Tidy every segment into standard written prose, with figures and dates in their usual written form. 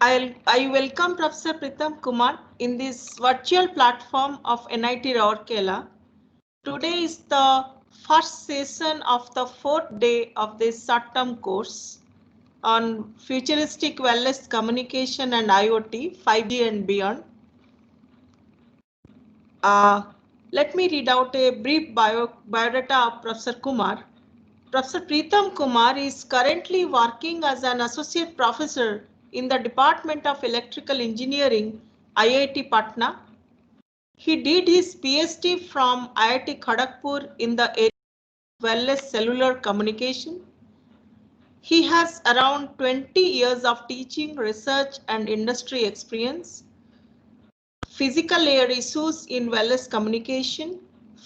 I welcome Professor Pritam Kumar in this virtual platform of NIT Rourkela. Today is the first session of the fourth day of this short-term course on futuristic wireless communication and IoT, 5G and beyond. Let me read out a brief biodata of Professor Kumar. Professor Pritam Kumar is currently working as an associate professor in the Department of Electrical Engineering, IIT Patna. He did his PhD from IIT Kharagpur in the area of wireless cellular communication. He has around 20 years of teaching, research, and industry experience. Physical layer issues in wireless communication,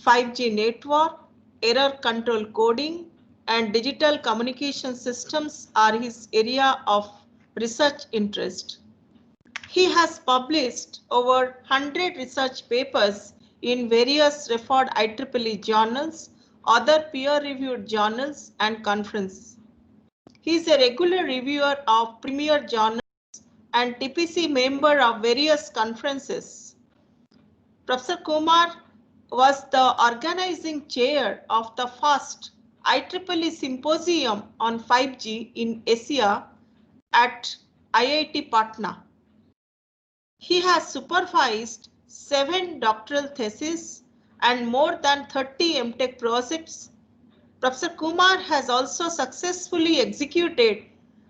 5G network, error control coding, and digital communication systems are his area of research interest. He has published over 100 research papers in various referred IEEE journals, other peer-reviewed journals, and conferences. He is a regular reviewer of premier journals and TPC member of various conferences. Professor Kumar was the organizing chair of the first IEEE symposium on 5G in Asia at IIT Patna. He has supervised 7 doctoral theses and more than 30 MTech projects. Professor Kumar has also successfully executed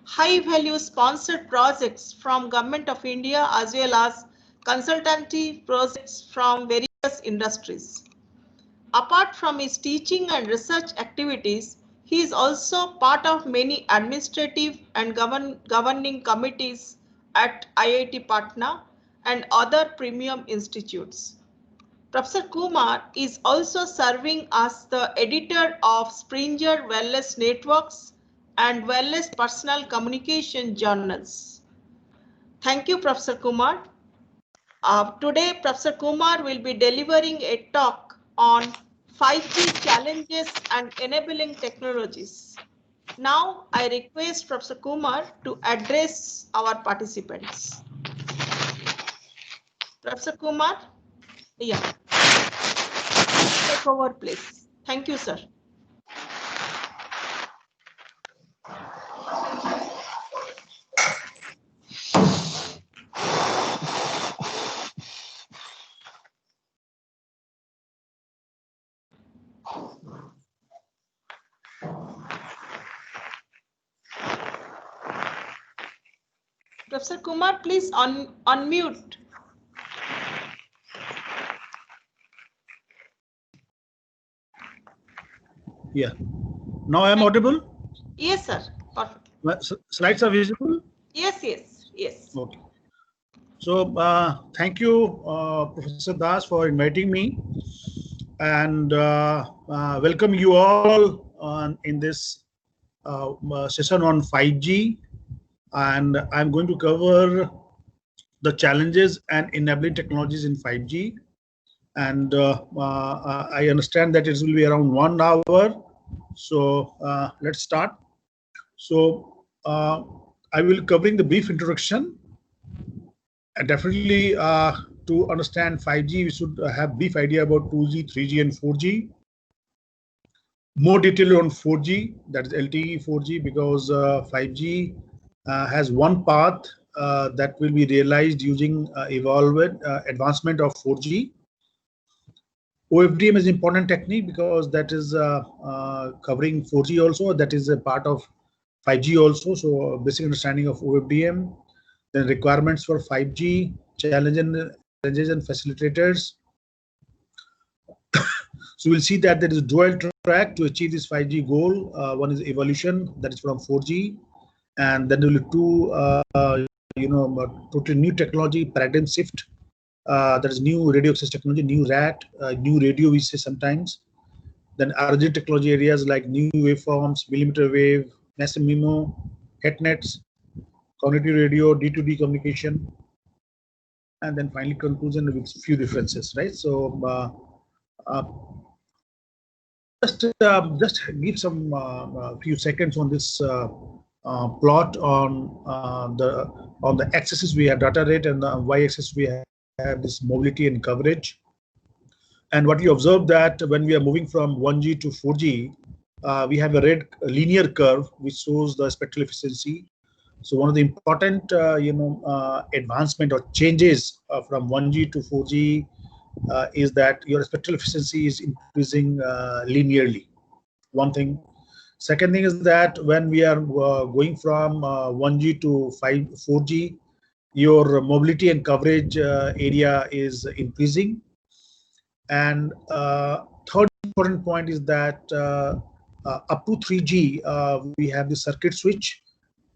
high-value sponsored projects from Government of India as well as consultancy projects from various industries. Apart from his teaching and research activities, he is also part of many administrative and governing committees at IIT Patna and other premium institutes. Professor Kumar is also serving as the editor of Springer Wireless Networks and Wireless Personal Communication journals. Thank you, Professor Kumar. Today, Professor Kumar will be delivering a talk on 5G challenges and enabling technologies. Now, I request Professor Kumar to address our participants. Professor Kumar, yeah. Take over, please. Thank you, sir. Professor Kumar, please unmute. Yeah. Now I am audible? Yes, sir. Perfect. Slides are visible? Yes, yes, yes. Okay. So thank you, Professor Das, for inviting me, and welcome you all in this session on 5G. And I'm going to cover the challenges and enabling technologies in 5G. And I understand that it will be around 1 hour. So let's start. So I will covering the brief introduction. And definitely to understand 5G, we should have brief idea about 2G, 3G, and 4G. More detail on 4G, that is LTE 4G, because 5G has one path that will be realized using advancement of 4G. OFDM is important technique because that is covering 4G also. That is a part of 5G also. So basic understanding of OFDM, then requirements for 5G, challenges and facilitators. So we'll see that there is a dual track to achieve this 5G goal. One is evolution, that is from 4G, and then there will be two, totally new technology, paradigm shift. That is new radio access technology, new RAT, new radio we say sometimes. Then emerging technology areas like new waveforms, millimeter wave, massive MIMO, HETnets, cognitive radio, D2D communication, and then finally conclusion with few differences, right? So just give some few seconds on this plot on the x-axis we have data rate, and the y-axis we have this mobility and coverage. And what you observe that when we are moving from 1G to 4G, we have a red linear curve which shows the spectral efficiency. So one of the important advancement or changes from 1G to 4G is that your spectral efficiency is increasing linearly. One thing. Second thing is that when we are going from 1G to 4G, your mobility and coverage area is increasing. And third important point is that up to 3G, we have the circuit switch,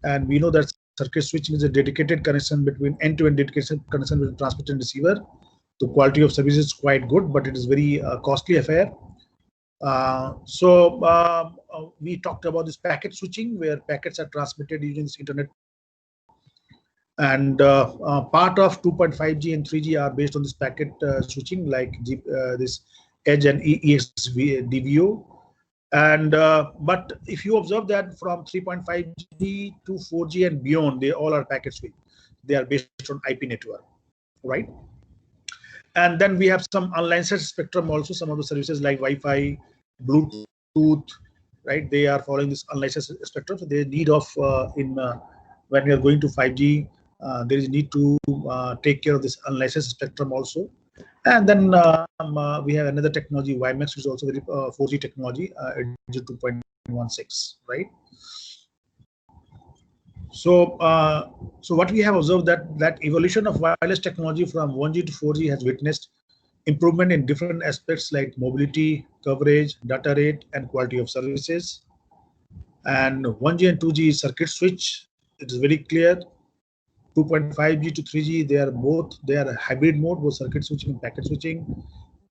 and we know that circuit switching is a dedicated connection between end-to-end dedicated connection between transmitter and receiver. The quality of service is quite good, but it is very costly affair. We talked about this packet switching, where packets are transmitted using this internet. And part of 2.5G and 3G are based on this packet switching, like this Edge and EXDVO. And but if you observe that from 3.5G to 4G and beyond, they all are packet switch. They are based on IP network, right? And then we have some unlicensed spectrum also. Some of the services like Wi-Fi, Bluetooth, right? They are following this unlicensed spectrum. So they need of when we are going to 5G, there is need to take care of this unlicensed spectrum also. And then we have another technology, WiMAX, which is also very 4G technology, 2.16, right? So, so what we have observed that evolution of wireless technology from 1G to 4G has witnessed improvement in different aspects like mobility, coverage, data rate, and quality of services. And 1G and 2G circuit switch, it is very clear. 2.5G to 3G, they are hybrid mode, both circuit switching and packet switching.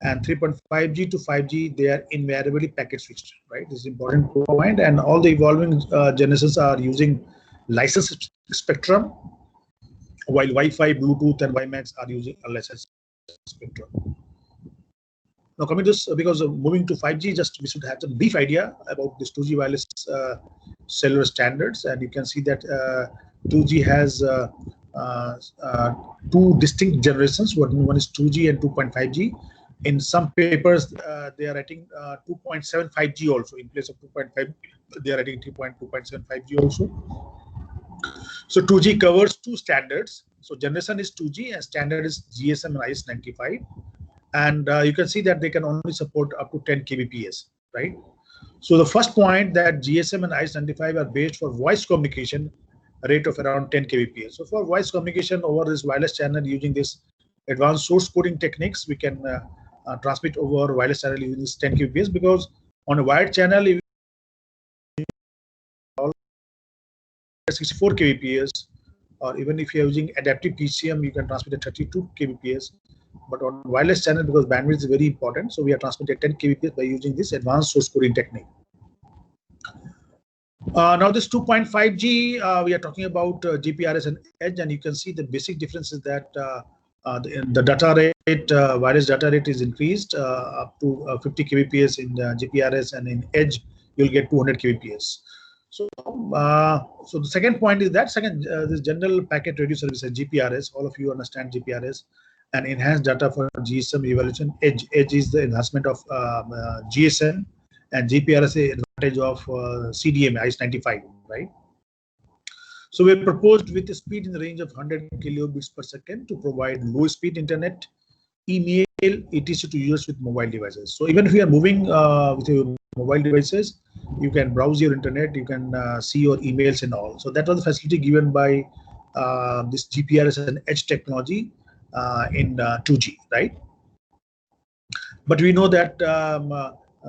And 3.5G to 5G, they are invariably packet switched, right? This is important point. And all the evolving generations are using licensed spectrum, while Wi-Fi, Bluetooth, and WiMAX are using unlicensed spectrum. Now coming to this, because of moving to 5G, just we should have some brief idea about this 2G wireless cellular standards. And you can see that 2G has two distinct generations. One is 2G and 2.5G. In some papers, they are writing 2.75G also. In place of 2.5, they are writing 2.75G also. So 2G covers two standards. So generation is 2G and standard is GSM and IS-95. And you can see that they can only support up to 10 kbps, right? So the first point that GSM and IS-95 are based for voice communication rate of around 10 kbps. So for voice communication over this wireless channel using this advanced source coding techniques, we can transmit over wireless channel using this 10 kbps, because on a wired channel, 64 kbps, or even if you're using adaptive PCM, you can transmit at 32 kbps. But on wireless channel, because bandwidth is very important, so we are transmitting 10 kbps by using this advanced source coding technique. Now this 2.5G, we are talking about GPRS and Edge, and you can see the basic difference is that the data rate, wireless data rate is increased up to 50 kbps in GPRS, and in Edge you'll get 200 kbps. So, so the second point is that this general packet radio service, GPRS. All of you understand GPRS, and enhanced data for GSM evaluation. Edge is the enhancement of GSM, and GPRS is advantage of CDMA, IS-95, right? So we proposed with a speed in the range of 100 kilobits per second to provide low-speed internet, email, etc. to users with mobile devices. So even if you are moving with your mobile devices, you can browse your internet, you can see your emails and all. So that was the facility given by this GPRS and Edge technology in 2G, right? But we know that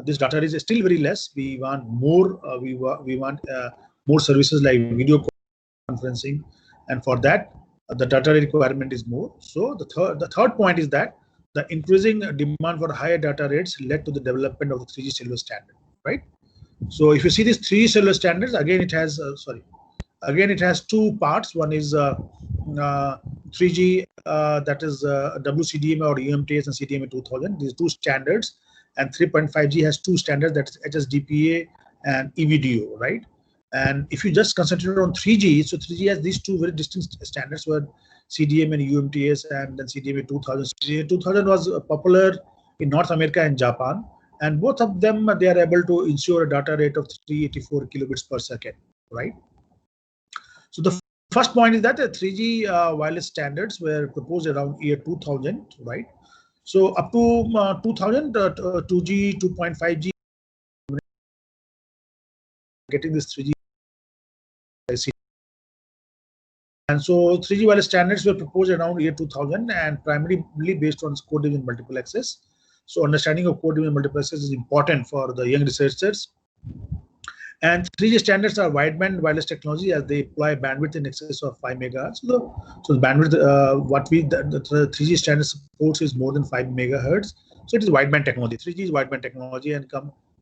this data is still very less. We want more. We want more services like video conferencing, and for that, the data requirement is more. So the third point is that the increasing demand for higher data rates led to the development of the 3G cellular standard, right? So if you see this 3G cellular standards, again it has it has two parts. One is 3G, that is WCDMA or UMTS and CDMA 2000. These two standards, and 3.5G has two standards, that is HSDPA and EVDO, right? And if you just concentrate on 3G, so 3G has these two very distinct standards, were CDMA and UMTS, and then CDMA 2000. CDMA 2000 was popular in North America and Japan, and both of them, they are able to ensure a data rate of 384 kilobits per second, right? So the first point is that the 3G wireless standards were proposed around year 2000, right? So up to 2000, 2G, 2.5G, getting this 3G. And so 3G wireless standards were proposed around year 2000 and primarily based on code division multiple access. So understanding of code division multiple access is important for the young researchers. And 3G standards are wideband wireless technology as they employ bandwidth in excess of 5 megahertz. So the bandwidth, the 3G standard supports is more than 5 megahertz. So it is wideband technology. 3G is wideband technology, and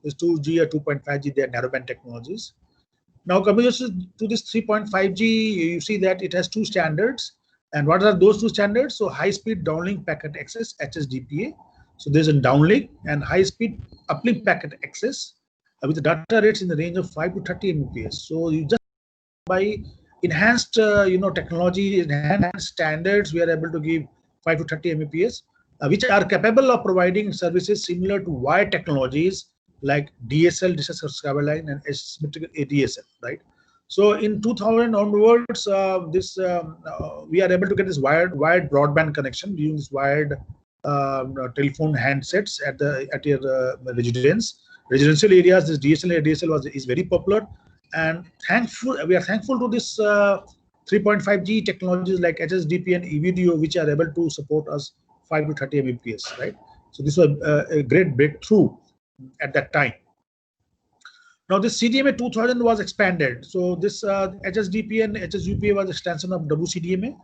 is 2G or 2.5G, they are narrowband technologies. Now coming to this 3.5G, you see that it has two standards. And what are those two standards? So high-speed downlink packet access, HSDPA. So there's a downlink and high-speed uplink packet access with the data rates in the range of 5 to 30 Mbps. So you just by enhanced technology, enhanced standards, we are able to give 5 to 30 Mbps, which are capable of providing services similar to wired technologies like DSL, digital subscriber line, and asymmetrical ADSL, right? So in 2000 onwards, we are able to get this wired broadband connection using this wired telephone handsets at your residential areas. This DSL and ADSL is very popular, and we are thankful to this 3.5G technologies like HSDP and eVideo, which are able to support us 5 to 30 Mbps, right? So this was a great breakthrough at that time. Now this CDMA 2000 was expanded. So this HSDP and HSUPA was extension of WCDMA,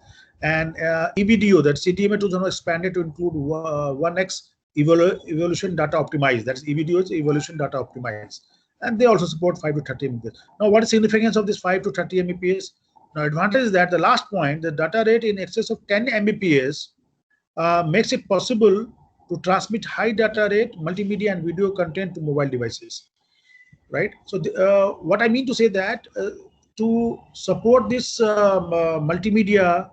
and eVideo, that CDMA 2000 was expanded to include 1x evolution data optimized. That's eVideo is evolution data optimized, and they also support 5 to 30 Mbps. Now what is significance of this 5 to 30 Mbps? Now advantage is that the last point, the data rate in excess of 10 Mbps makes it possible to transmit high data rate multimedia and video content to mobile devices, right? So what I mean to say that to support this multimedia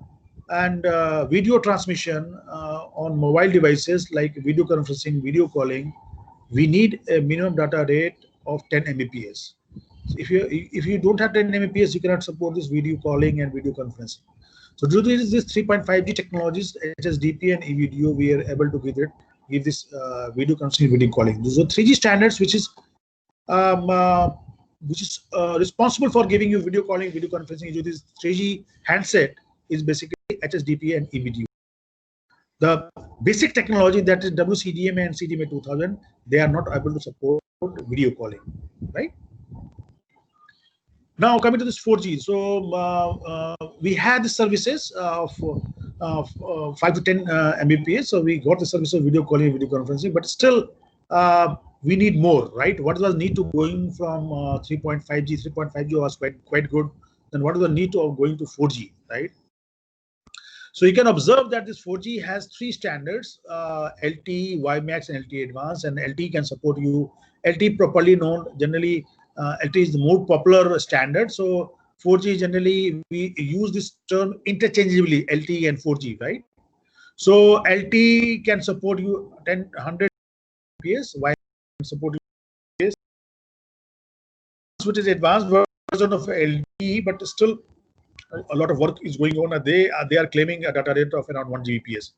and video transmission on mobile devices like video conferencing, video calling, we need a minimum data rate of 10 Mbps. So if you don't have 10 Mbps, you cannot support this video calling and video conferencing. So due to this 3.5G technologies, HSDP and eVideo, we are able to give this video conferencing, video calling. These are 3G standards, which is responsible for giving you video calling, video conferencing. This 3G handset is basically HSDP and eVideo. The basic technology, that is WCDMA and CDMA 2000, they are not able to support video calling, right? Now coming to this 4G, so we had the services of 5 to 10 Mbps. So we got the service of video calling, video conferencing, but still we need more, right? What was the need to going from 3.5G? 3.5G was quite good. Then what is the need of going to 4G, right? So you can observe that this 4G has three standards: LTE, WiMAX, and LTE Advanced. And LTE can support you. LTE properly known, generally LTE is the more popular standard. So 4G, generally we use this term interchangeably, LTE and 4G, right? So LTE can support you 100 Mbps, WiMAX can support you, which is advanced version of LTE, but still a lot of work is going on. They are claiming a data rate of around 1 Gbps,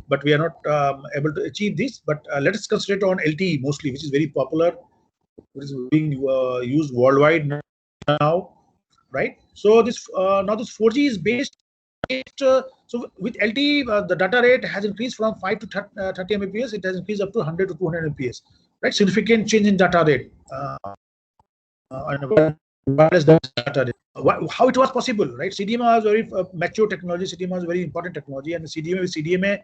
but we are not able to achieve this. But let us concentrate on LTE mostly, which is very popular, which is being used worldwide now, right? So this now this 4G is based. So with LTE, the data rate has increased from 5 to 30 Mbps. It has increased up to 100 to 200 Mbps, right? Significant change in data rate. Wireless data rate. How it was possible, right? CDMA was very mature technology. CDMA was very important technology, and the CDMA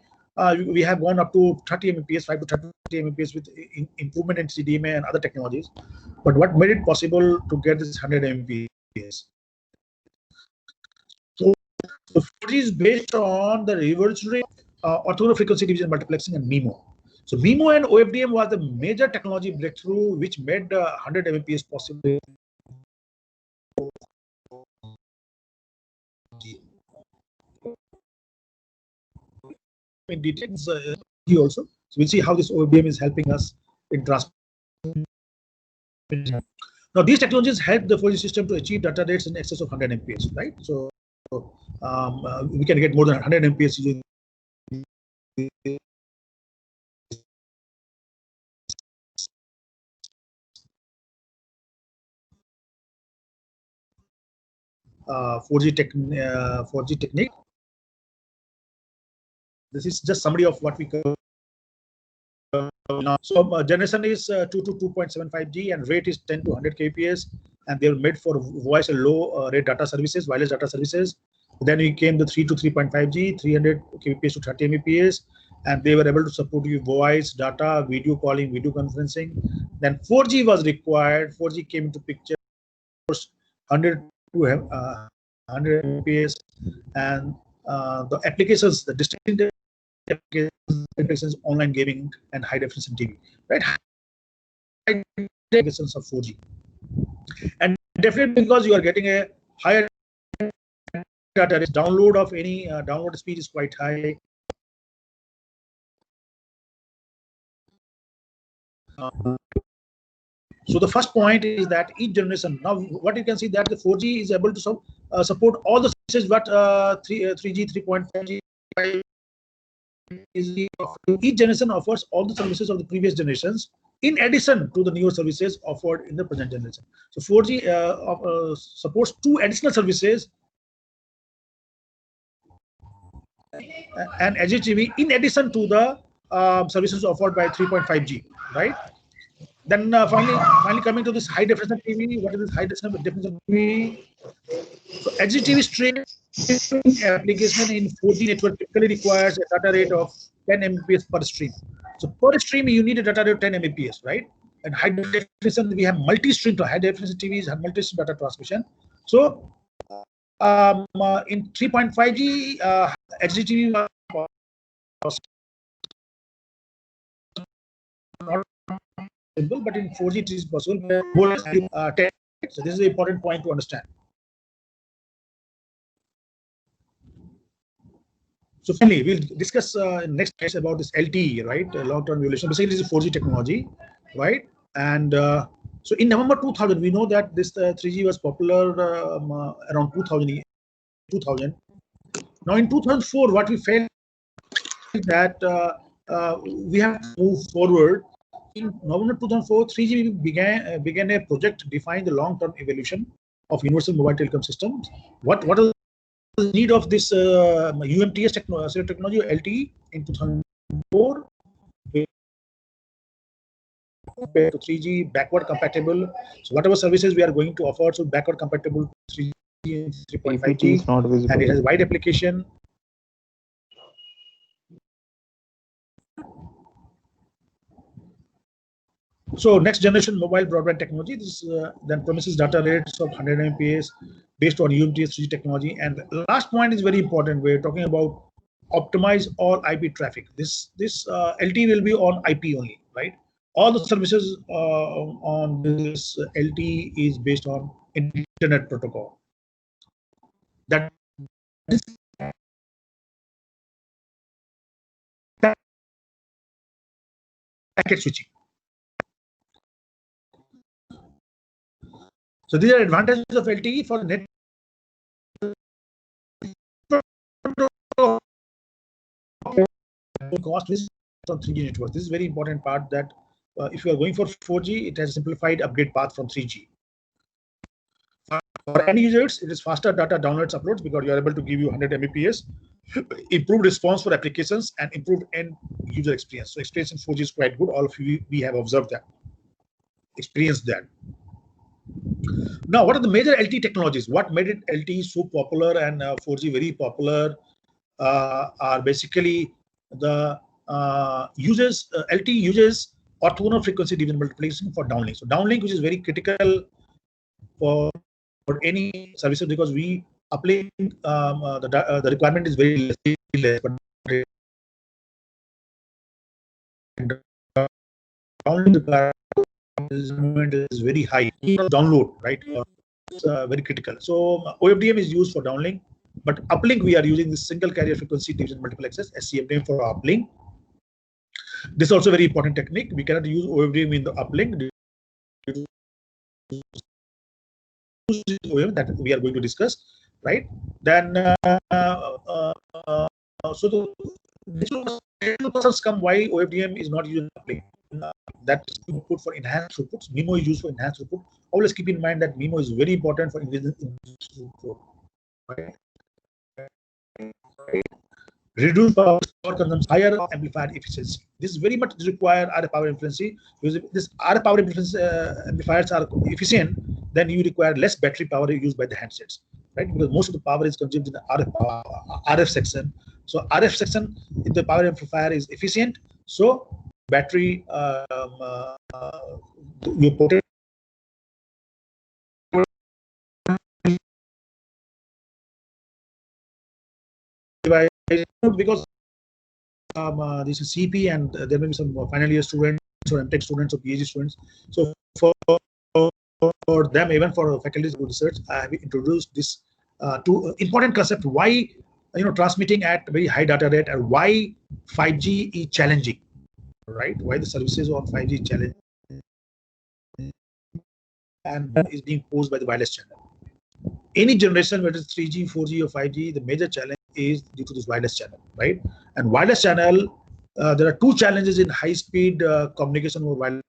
we have gone up to 30 Mbps, 5 to 30 Mbps with improvement in CDMA and other technologies. But what made it possible to get this 100 Mbps? So the 4G is based on the revolutionary orthogonal frequency division multiplexing and MIMO. So MIMO and OFDM was the major technology breakthrough which made 100 Mbps possible. in details here also. So we'll see how this OBM is helping us in transmission. Now these technologies help the 4G system to achieve data rates in excess of 100 Mbps, right? So we can get more than 100 Mbps using 4G technique. This is just summary of what we cover now. So generation is 2 to 2.75G and rate is 10 to 100 kbps, and they were made for voice and low rate data services, wireless data services. Then we came the 3 to 3.5G, 300 kbps to 30 Mbps, and they were able to support you voice, data, video calling, video conferencing. Then 4G was required. 4G came into picture, 100 to 100 Mbps, and the applications, the distinct applications, online gaming and high definition TV, right? High definitions of 4G, and definitely because you are getting a higher data rate, download of any download speed is quite high. So the first point is that each generation, now what you can see that the 4G is able to support all the services, but 3G, 3.5G, each generation offers all the services of the previous generations in addition to the newer services offered in the present generation. So 4G supports 2 additional services and HHTV in addition to the services offered by 3.5G, right? Then finally coming to this high definition TV. What is this high definition TV? So HDTV streaming application in 4G network typically requires a data rate of 10 Mbps per stream. So per stream you need a data rate of 10 Mbps, right? And high definition, we have multi-stream. High definition TVs have multi-stream data transmission. So in 3.5G HDTV was not simple, but in 4G it is possible. So this is an important point to understand. So finally, we'll discuss next case about this LTE, right? Long-term evolution. Basically, this is 4G technology, right? And so in November 2000, we know that this 3G was popular around 2000. Now in 2004, what we felt that we have to move forward. In November 2004, 3G began a project to define the long-term evolution of universal mobile telecom systems. What are the need of this UMTS technology, LTE, in 2004? Compared to 3G, backward compatible. So whatever services we are going to offer, so backward compatible 3G and 3.5G, and it has wide application. So next generation mobile broadband technology, this then promises data rates of 100 Mbps based on UMTS 3G technology. And the last point is very important. We're talking about optimize all IP traffic. This LTE will be on IP only, right? All the services on this LTE is based on internet protocol. That is packet switching. So these are advantages of LTE for net cost on 3G network. This is very important part, that if you are going for 4G, it has a simplified upgrade path from 3G. For end users, it is faster data downloads uploads because you are able to give you 100 Mbps, improved response for applications, and improved end user experience. So experience in 4G is quite good. All of you, we have observed that, experienced that. Now, what are the major LTE technologies? What made it LTE so popular and 4G very popular are basically the LTE uses orthogonal frequency division multiplication for downlink. So downlink, which is very critical for any services, because we uplink the requirement is very less, but downlink requirement is very high. Download, right? very critical. So OFDM is used for downlink, but uplink we are using the single carrier frequency division multiple access SCFDM for uplink. This is also very important technique. We cannot use OFDM in the uplink that we are going to discuss, right? Then so the questions come why OFDM is not used in uplink. That is input for enhanced throughputs. MIMO is used for enhanced throughput. Always keep in mind that MIMO is very important for increasing throughput. Right? Reduce power consumption, higher amplifier efficiency. This is very much require RF power efficiency. Because if this RF power amplifiers are efficient, then you require less battery power used by the handsets, right? Because most of the power is consumed in the RF section. So RF section, if the power amplifier is efficient, so battery you put it because this is CP and there may be some final year students or MTech students or PhD students. So for them, even for faculties of research, I have introduced this two important concept. Why transmitting at very high data rate and why 5G is challenging, right? Why the services on 5G is challenging and is being posed by the wireless channel. Any generation, whether it's 3G, 4G, or 5G, the major challenge is due to this wireless channel, right? And wireless channel, there are two challenges in high-speed communication over wireless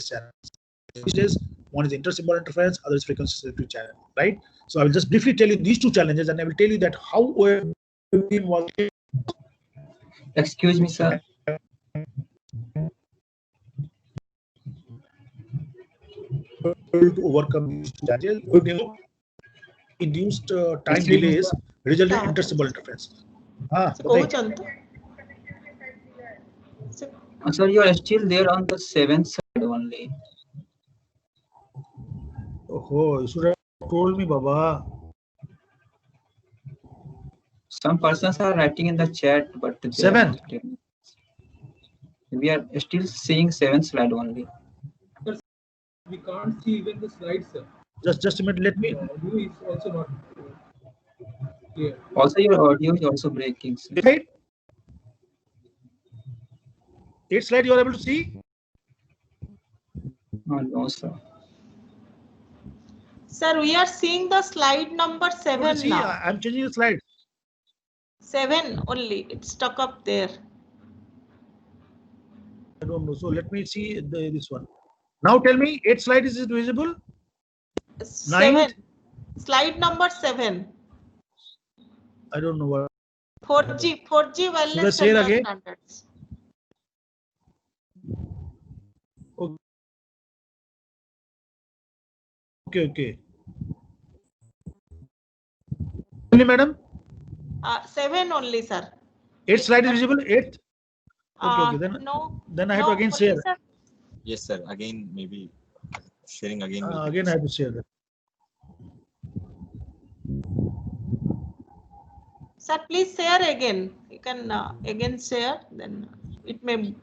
channels. One is intersymbol interference, other is frequency sensitive channel, right? So I will just briefly tell you these two challenges, and I will tell you that how OFDM was. Excuse me, sir. To overcome these challenges, induced time delays resulting in intersymbol interference. Sir, you are still there on the 7th side only. Oh, you should have told me, Baba. Some persons are writing in the chat, but 7. We are still seeing 7th slide only. We can't see even the slides, sir. Just a minute, let me. Audio is also not clear. Also, your audio is also breaking, sir. Right? 8 slide you are able to see? Oh, no, sir. Sir, we are seeing the slide number 7 see, now. I'm changing the slide. 7 only. It's stuck up there. I don't know. So let me see this one. Now tell me, 8 slide is it visible? 7. Slide number 7. I don't know what. 4G wireless say it again? standards. Okay. Only, madam? 7 only, sir. 8 slide is visible? 8? Okay. Then I have to again share. Sir. Yes, sir. Again, maybe sharing again. Again, I have to share that. Sir, please share again. You can again share. Then it may.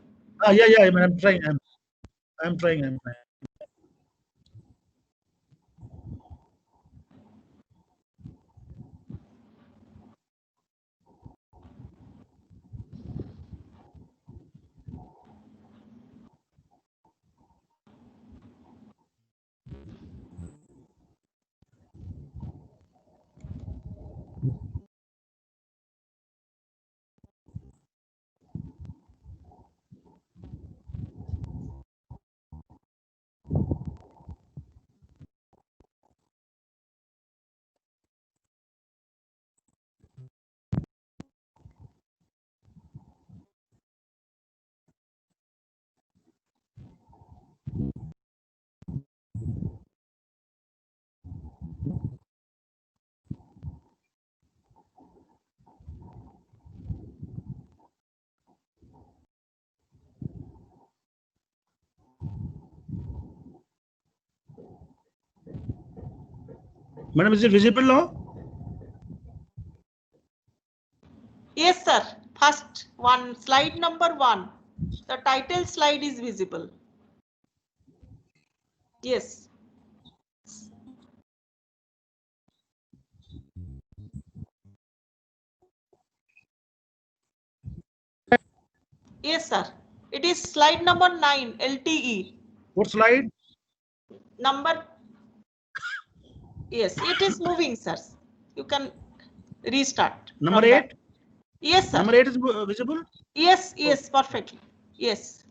Yeah. I'm trying. I'm trying. Madam, is it visible now? Yes, sir. First one, slide number 1. The title slide is visible. Yes. Yes, sir. It is slide number 9, LTE. What slide? Number. Yes, it is moving, sir. You can restart. Number from 8? that. Yes, sir. Number 8 is visible? Yes, yes, perfectly. Yes.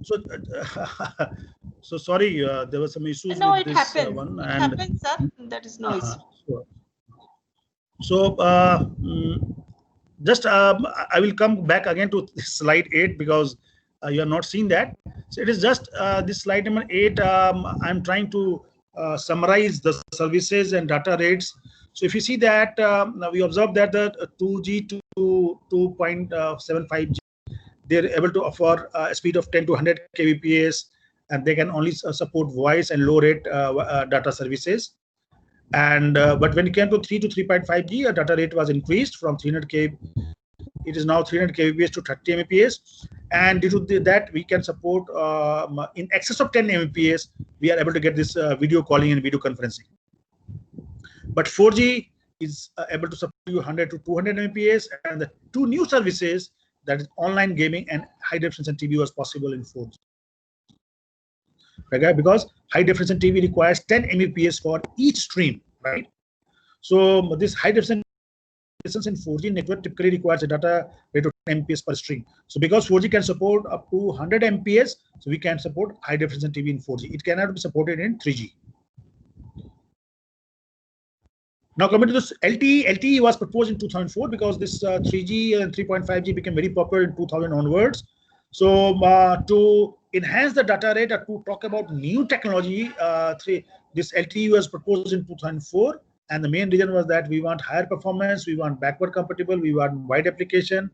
So, so sorry, there were some issues No, with it this happened. one. It And happens, sir. That is no issue. Sure. So, just I will come back again to slide 8 because you are not seeing that. So it is just this slide number 8. I'm trying to summarize the services and data rates. So if you see that we observe that the 2G to 2.75G, they're able to offer a speed of 10 to 100 kbps, and they can only support voice and low rate data services. And but when it came to 3 to 3.5G, a data rate was increased from 300 kb. It is now 300 kbps to 30 mbps, and due to that we can support in excess of 10 mbps. We are able to get this video calling and video conferencing. But 4G is able to support you 100 to 200 mbps, and the two new services, that is online gaming and high definition TV, was possible in 4G. Okay, because high definition TV requires 10 mbps for each stream, right? So this high definition in 4G network typically requires a data rate of 10 mbps per stream. So because 4G can support up to 100 mbps, so we can support high definition TV in 4G. It cannot be supported in 3G. Now coming to this LTE, LTE was proposed in 2004 because this 3G and 3.5G became very popular in 2000 onwards. So to enhance the data rate, or to talk about new technology, this LTE was proposed in 2004. And the main reason was that we want higher performance, we want backward compatible, we want wide application,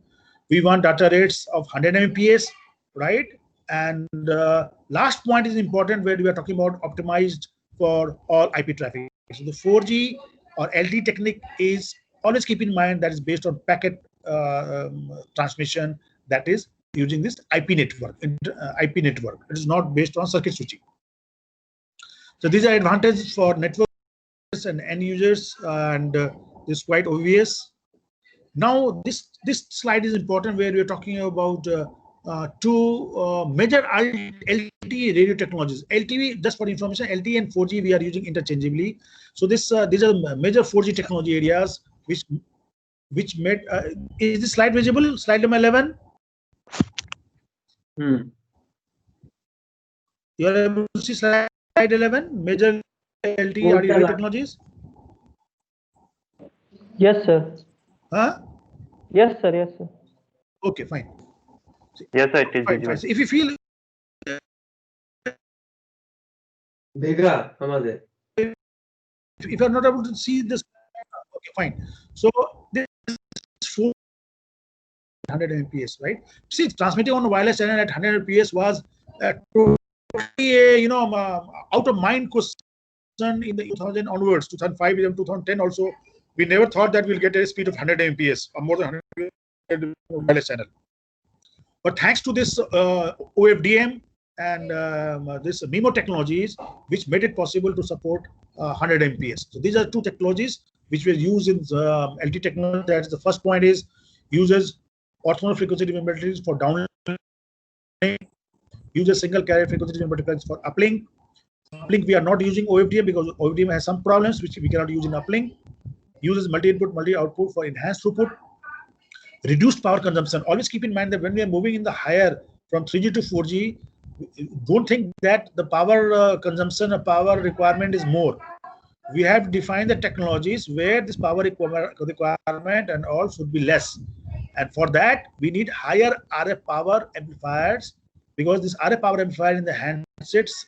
we want data rates of 100 Mbps, right? And last point is important, where we are talking about optimized for all IP traffic. So the 4G or LTE technique is, always keep in mind, that is based on packet transmission, that is using this IP network. IP network. It is not based on circuit switching. So these are advantages for networks and end users, and this is quite obvious. Now this slide is important, where we are talking about two major LTE radio technologies. LTE, just for information, LTE and 4G we are using interchangeably. So this these are the major 4G technology areas which made. Is this slide visible? Slide number 11. You are able to see slide 11. Major LTE radio technologies. Yes, sir. Huh? Yes, sir. Yes, sir. Okay, fine. Yes, sir. It is Fine, fine. So if you feel if you are not able to see this, okay, fine. So this is 400 Mbps, right? See, transmitting on a wireless channel at 100 Mbps was totally out of mind question in the 2000 onwards, 2005, even 2010 also. We never thought that we'll get a speed of 100 Mbps or more than 100 wireless channel. But thanks to this OFDM and this MIMO technologies, which made it possible to support 100 Mbps. So these are two technologies which were used in LTE technology. That's the first point, is uses orthogonal frequency multiplexers for downlink, uses single carrier frequency multiplexers for uplink. Uplink we are not using OFDM because OFDM has some problems which we cannot use in uplink. Uses multi-input, multi-output for enhanced throughput. Reduced power consumption. Always keep in mind that when we are moving in the higher from 3G to 4G, don't think that the power consumption or power requirement is more. We have defined the technologies where this power requirement and all should be less. And for that, we need higher RF power amplifiers, because this RF power amplifier in the handsets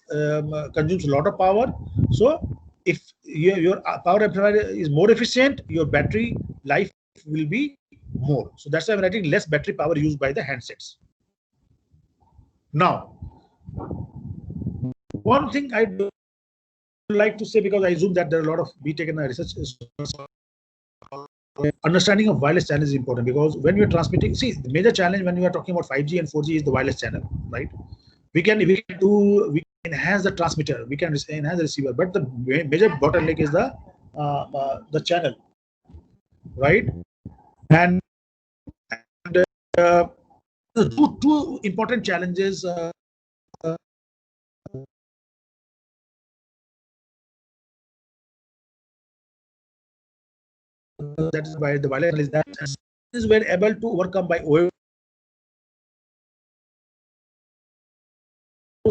consumes a lot of power. So if your power amplifier is more efficient, your battery life will be more. So that's why I'm writing less battery power used by the handsets. Now, one thing I would like to say, because I assume that there are a lot of BTech and research, understanding of wireless channel is important, because when you're transmitting, see, the major challenge when you are talking about 5G and 4G is the wireless channel, right? We can enhance the transmitter, we can enhance the receiver, but the major bottleneck is the channel, right? And two important challenges that is why the wireless is that is were able to overcome by OFT.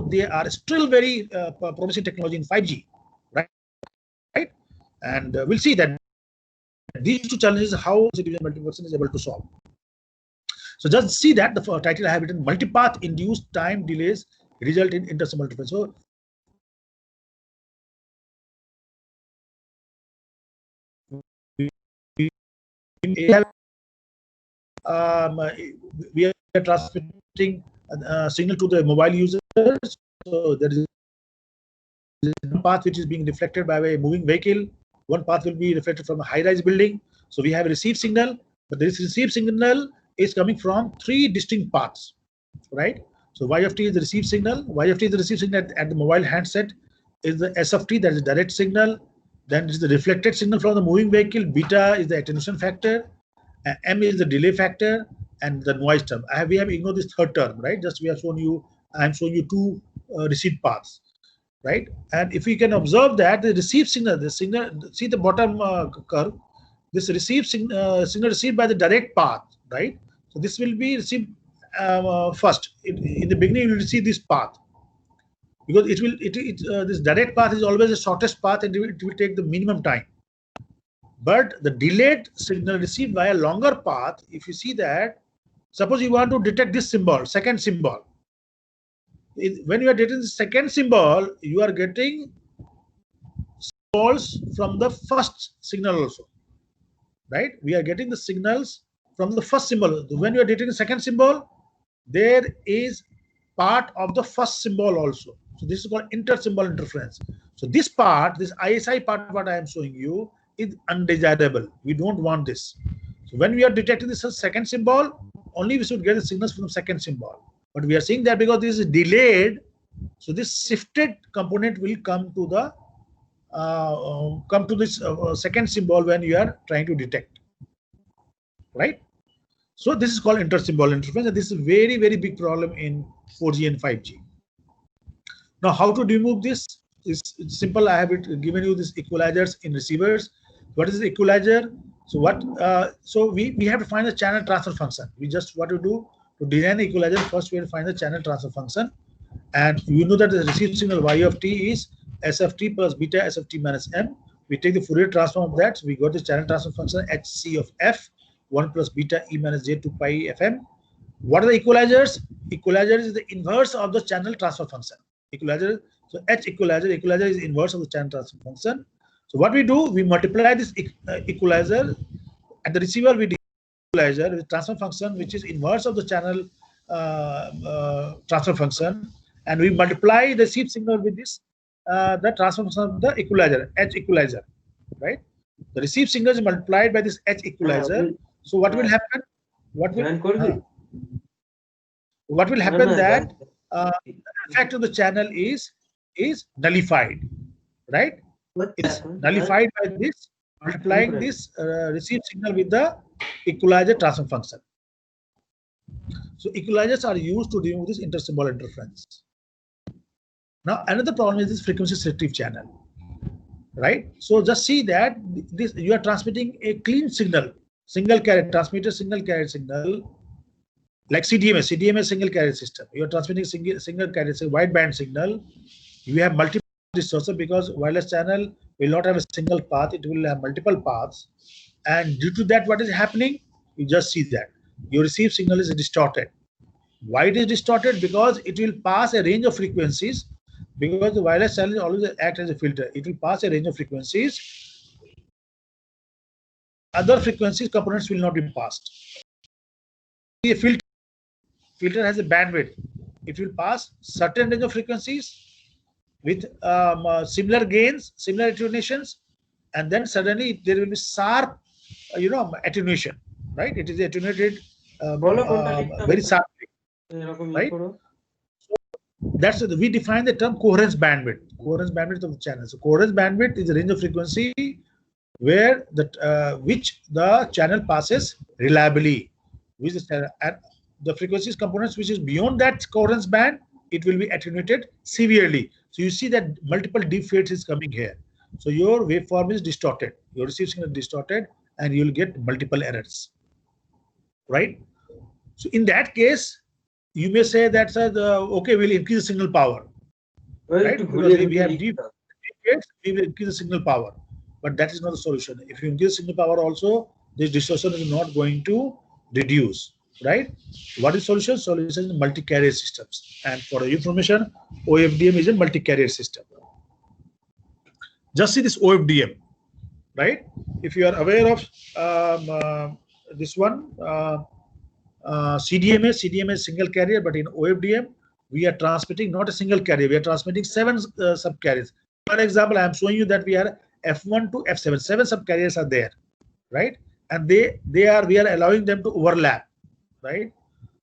They are still very promising technology in 5G, right? And we'll see that these two challenges how the division multiplexing is able to solve. So just see that the title I have written multipath induced time delays result in intersymbol difference. So we are transmitting signal to the mobile users. So there is one path which is being reflected by a moving vehicle. One path will be reflected from a high-rise building. So we have a received signal, but this received signal is coming from three distinct paths, right? So y of t is the received signal. Y of t is the received signal at the mobile handset. Is the s of t, that is the direct signal. Then it is the reflected signal from the moving vehicle. Beta is the attenuation factor. M is the delay factor, and the noise term. We have ignored this third term, right? Just we have shown you. I am showing you two received paths, right? And if we can observe that the received signal, see the bottom curve. This received signal received by the direct path, right? So this will be received first. In the beginning, you will receive this path because this direct path is always the shortest path, and it will take the minimum time. But the delayed signal received by a longer path, if you see that, suppose you want to detect this symbol, second symbol. When you are detecting the second symbol, you are getting symbols from the first signal also, right? We are getting the signals from the first symbol. When you are detecting the second symbol, there is part of the first symbol also. So this is called inter-symbol interference. So this part, this ISI part, what I am showing you, is undesirable. We don't want this. So when we are detecting this second symbol, only we should get the signals from the second symbol. But we are seeing that because this is delayed, so this shifted component will come to the this second symbol when you are trying to detect, right? So this is called inter-symbol interference, and this is a very, very big problem in 4G and 5G. Now, how to remove this? It's simple. I have given you these equalizers in receivers. What is the equalizer? So what? So we have to find the channel transfer function. We just what to do to design the equalizer. First, we have to find the channel transfer function, and you know that the received signal y of t is s of t plus beta s of t minus m. We take the Fourier transform of that. So we got the channel transfer function hc of f 1 plus beta e minus j 2 pi fm. What are the equalizers? Equalizer is the inverse of the channel transfer function. Equalizer. So h equalizer is inverse of the channel transfer function. So what we do, we multiply this equalizer at the receiver with equalizer with transfer function which is inverse of the channel transfer function, and we multiply the received signal with this the transfer function of the equalizer, h equalizer, right? The received signal is multiplied by this h equalizer. So what will happen? What will happen that the effect of the channel is nullified, right? It's nullified by this multiplying this received signal with the equalizer transfer function. So equalizers are used to remove this inter-symbol interference. Now another problem is this frequency selective channel, right? So just see that this you are transmitting a clean signal, single carrier transmitter, single carrier signal, like CDMA single carrier system. You are transmitting single carrier wideband signal. You have multiple distortion because wireless channel will not have a single path; it will have multiple paths. And due to that, what is happening? You just see that your received signal is distorted. Why it is distorted? Because it will pass a range of frequencies. Because the wireless channel always act as a filter. It will pass a range of frequencies. Other frequencies components will not be passed. A filter has a bandwidth. It will pass certain range of frequencies with similar gains, similar attenuations, and then suddenly there will be sharp, attenuation, right? It is attenuated very sharply, right? So that's we define the term coherence bandwidth. Coherence bandwidth of the channel. So coherence bandwidth is a range of frequency where which the channel passes reliably. which is and the frequencies components which is beyond that coherence band, it will be attenuated severely. So you see that multiple deep fades is coming here. So your waveform is distorted. Your receive signal is distorted, and you will get multiple errors, right? So in that case, you may say that okay, we'll increase the signal power, right? Because we have deep fades, we will increase the signal power, but that is not the solution. If you increase signal power also, this distortion is not going to reduce, right? What is solution? Solution is multi-carrier systems, and for your information, OFDM is a multi-carrier system. Just see this OFDM, right? If you are aware of this one, CDMA is single carrier, but in OFDM, we are transmitting not a single carrier, we are transmitting 7 subcarriers. For example, I am showing you that we are F1 to F7, 7 subcarriers are there, right? And we are allowing them to overlap, right?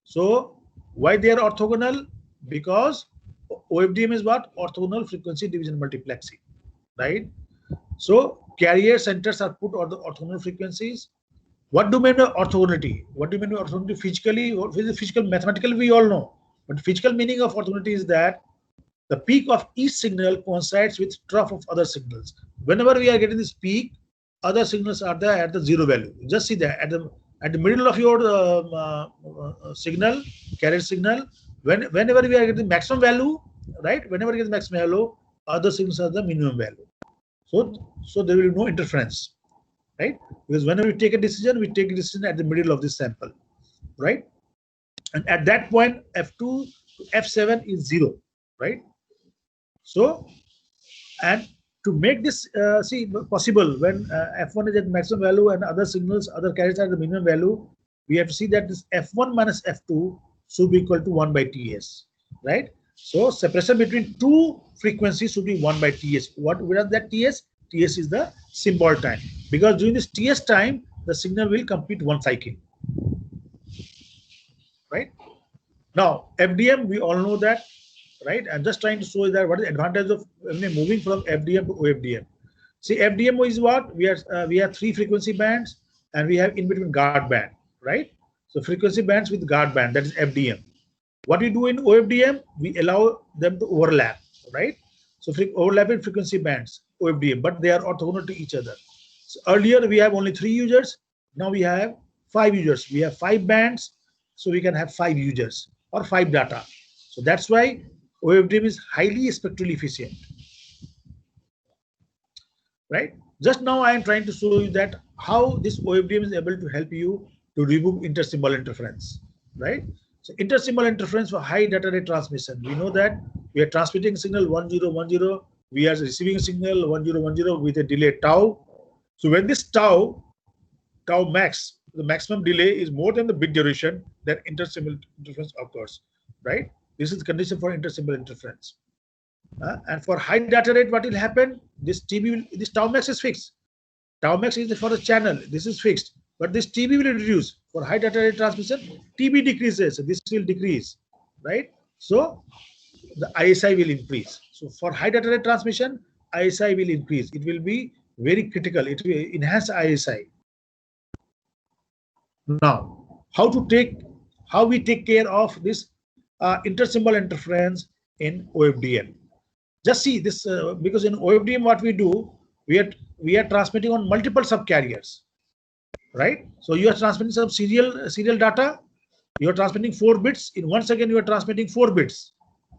So why they are orthogonal? Because OFDM is what? Orthogonal frequency division multiplexing, right? So carrier centers are put on the orthogonal frequencies. What do you mean by orthogonality? What do you mean by orthogonality physically? Or physical, mathematically, we all know. But physical meaning of orthogonality is that the peak of each signal coincides with trough of other signals. Whenever we are getting this peak, other signals are there at the 0 value. Just see that at the middle of your signal, carrier signal, whenever we are getting maximum value, right? Whenever we get the maximum value, other signals are the minimum value. So there will be no interference, right? Because whenever we take a decision at the middle of this sample, right? And at that point, F2 to F7 is 0, right? So, and to make this possible, when F1 is at maximum value and other signals, other carriers are at the minimum value, we have to see that this F1 minus F2 should be equal to 1 by TS, right? So separation between two frequencies should be 1 by TS. What is that TS? TS is the symbol time, because during this TS time, the signal will complete one cycle, right? Now, FDM, we all know that, right? I'm just trying to show you that what is the advantage of moving from FDM to OFDM. See, FDM is what? We have 3 frequency bands, and we have in between guard band, right? So frequency bands with guard band, that is FDM. What we do in OFDM, we allow them to overlap, right? So overlapping frequency bands, OFDM, but they are orthogonal to each other. So earlier we have only 3 users. Now we have 5 users. We have 5 bands, so we can have 5 users or 5 data. So that's why OFDM is highly spectrally efficient, right? Just now I am trying to show you that how this OFDM is able to help you to remove intersymbol interference, right? So intersymbol interference for high data rate transmission. We know that we are transmitting signal 1010, we are receiving signal 1010 with a delay tau. So when this tau max, the maximum delay is more than the bit duration, then intersymbol interference occurs, right? This is the condition for intersymbol interference. And for high data rate, what will happen? This tau max is fixed. Tau max is for the channel. This is fixed, but this TB will reduce. For high data rate transmission, TB decreases. So this will decrease, right? So the ISI will increase. So for high data rate transmission, ISI will increase. It will be very critical. It will enhance ISI. Now, how we take care of this intersymbol interference in OFDM? Just see this, because in OFDM what we do, we are transmitting on multiple subcarriers, right? So you are transmitting some serial data. You are transmitting 4 bits in 1 second. You are transmitting 4 bits,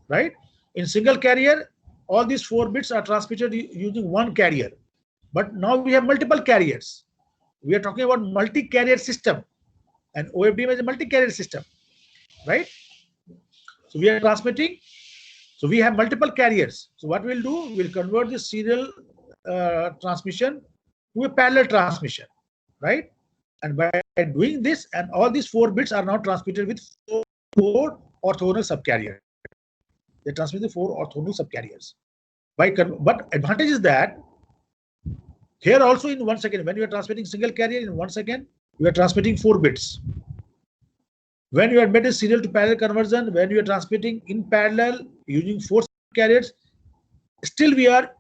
right? In single carrier, all these 4 bits are transmitted using one carrier. But now we have multiple carriers. We are talking about multi-carrier system, and OFDM is a multi-carrier system, right? So we are transmitting. So we have multiple carriers. So what we'll do, we'll convert this serial transmission to a parallel transmission, right? And by doing this, and all these 4 bits are now transmitted with 4 orthogonal subcarriers. They transmit the 4 orthogonal subcarriers. But advantage is that here also in 1 second, when you are transmitting single carrier in 1 second, you are transmitting 4 bits. When you admit a serial to parallel conversion, when you are transmitting in parallel using 4 carriers, still we are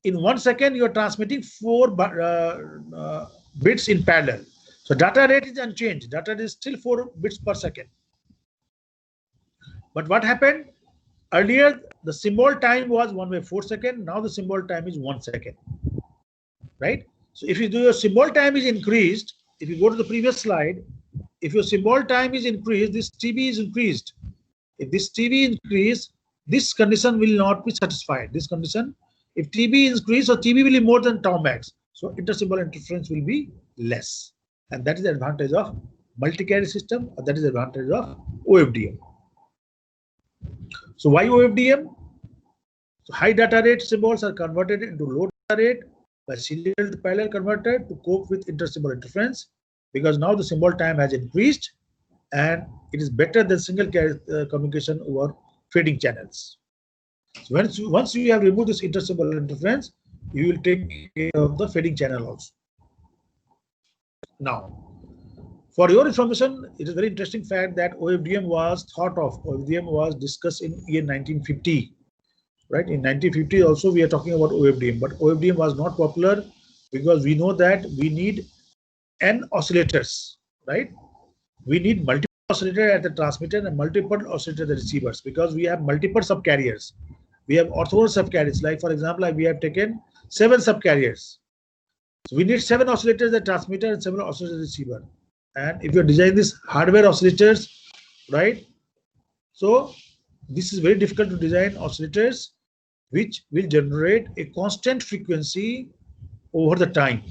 in 1 second, you are transmitting 4 bits in parallel. So data rate is unchanged. Data rate is still 4 bits per second. But what happened? Earlier, the symbol time was 1/4 second. Now the symbol time is 1 second. Right? So if you do your symbol time is increased, if you go to the previous slide, if your symbol time is increased, this TB is increased. If this TB increase, this condition will not be satisfied. This condition, if TB is increased, so TB will be more than tau max. So intersymbol interference will be less. And that is the advantage of multi-carrier system. That is the advantage of OFDM. So why OFDM? So high data rate symbols are converted into low data rate by serial to parallel converter to cope with intersymbol interference, because now the symbol time has increased and it is better than single carrier communication over fading channels. So once you have removed this intersymbol interference, you will take care of the fading channel also. Now, for your information, it is a very interesting fact that OFDM was thought of. OFDM was discussed in year 1950. Right, in 1950 also we are talking about OFDM, but OFDM was not popular because we know that we need n oscillators, right? We need multiple oscillator at the transmitter and multiple oscillator at the receivers, because we have multiple subcarriers. We have orthogonal subcarriers. Like for example, we have taken 7 subcarriers. So we need 7 oscillators at the transmitter and 7 oscillators at the receiver. And if you design these hardware oscillators, right? So this is very difficult to design oscillators which will generate a constant frequency over the time,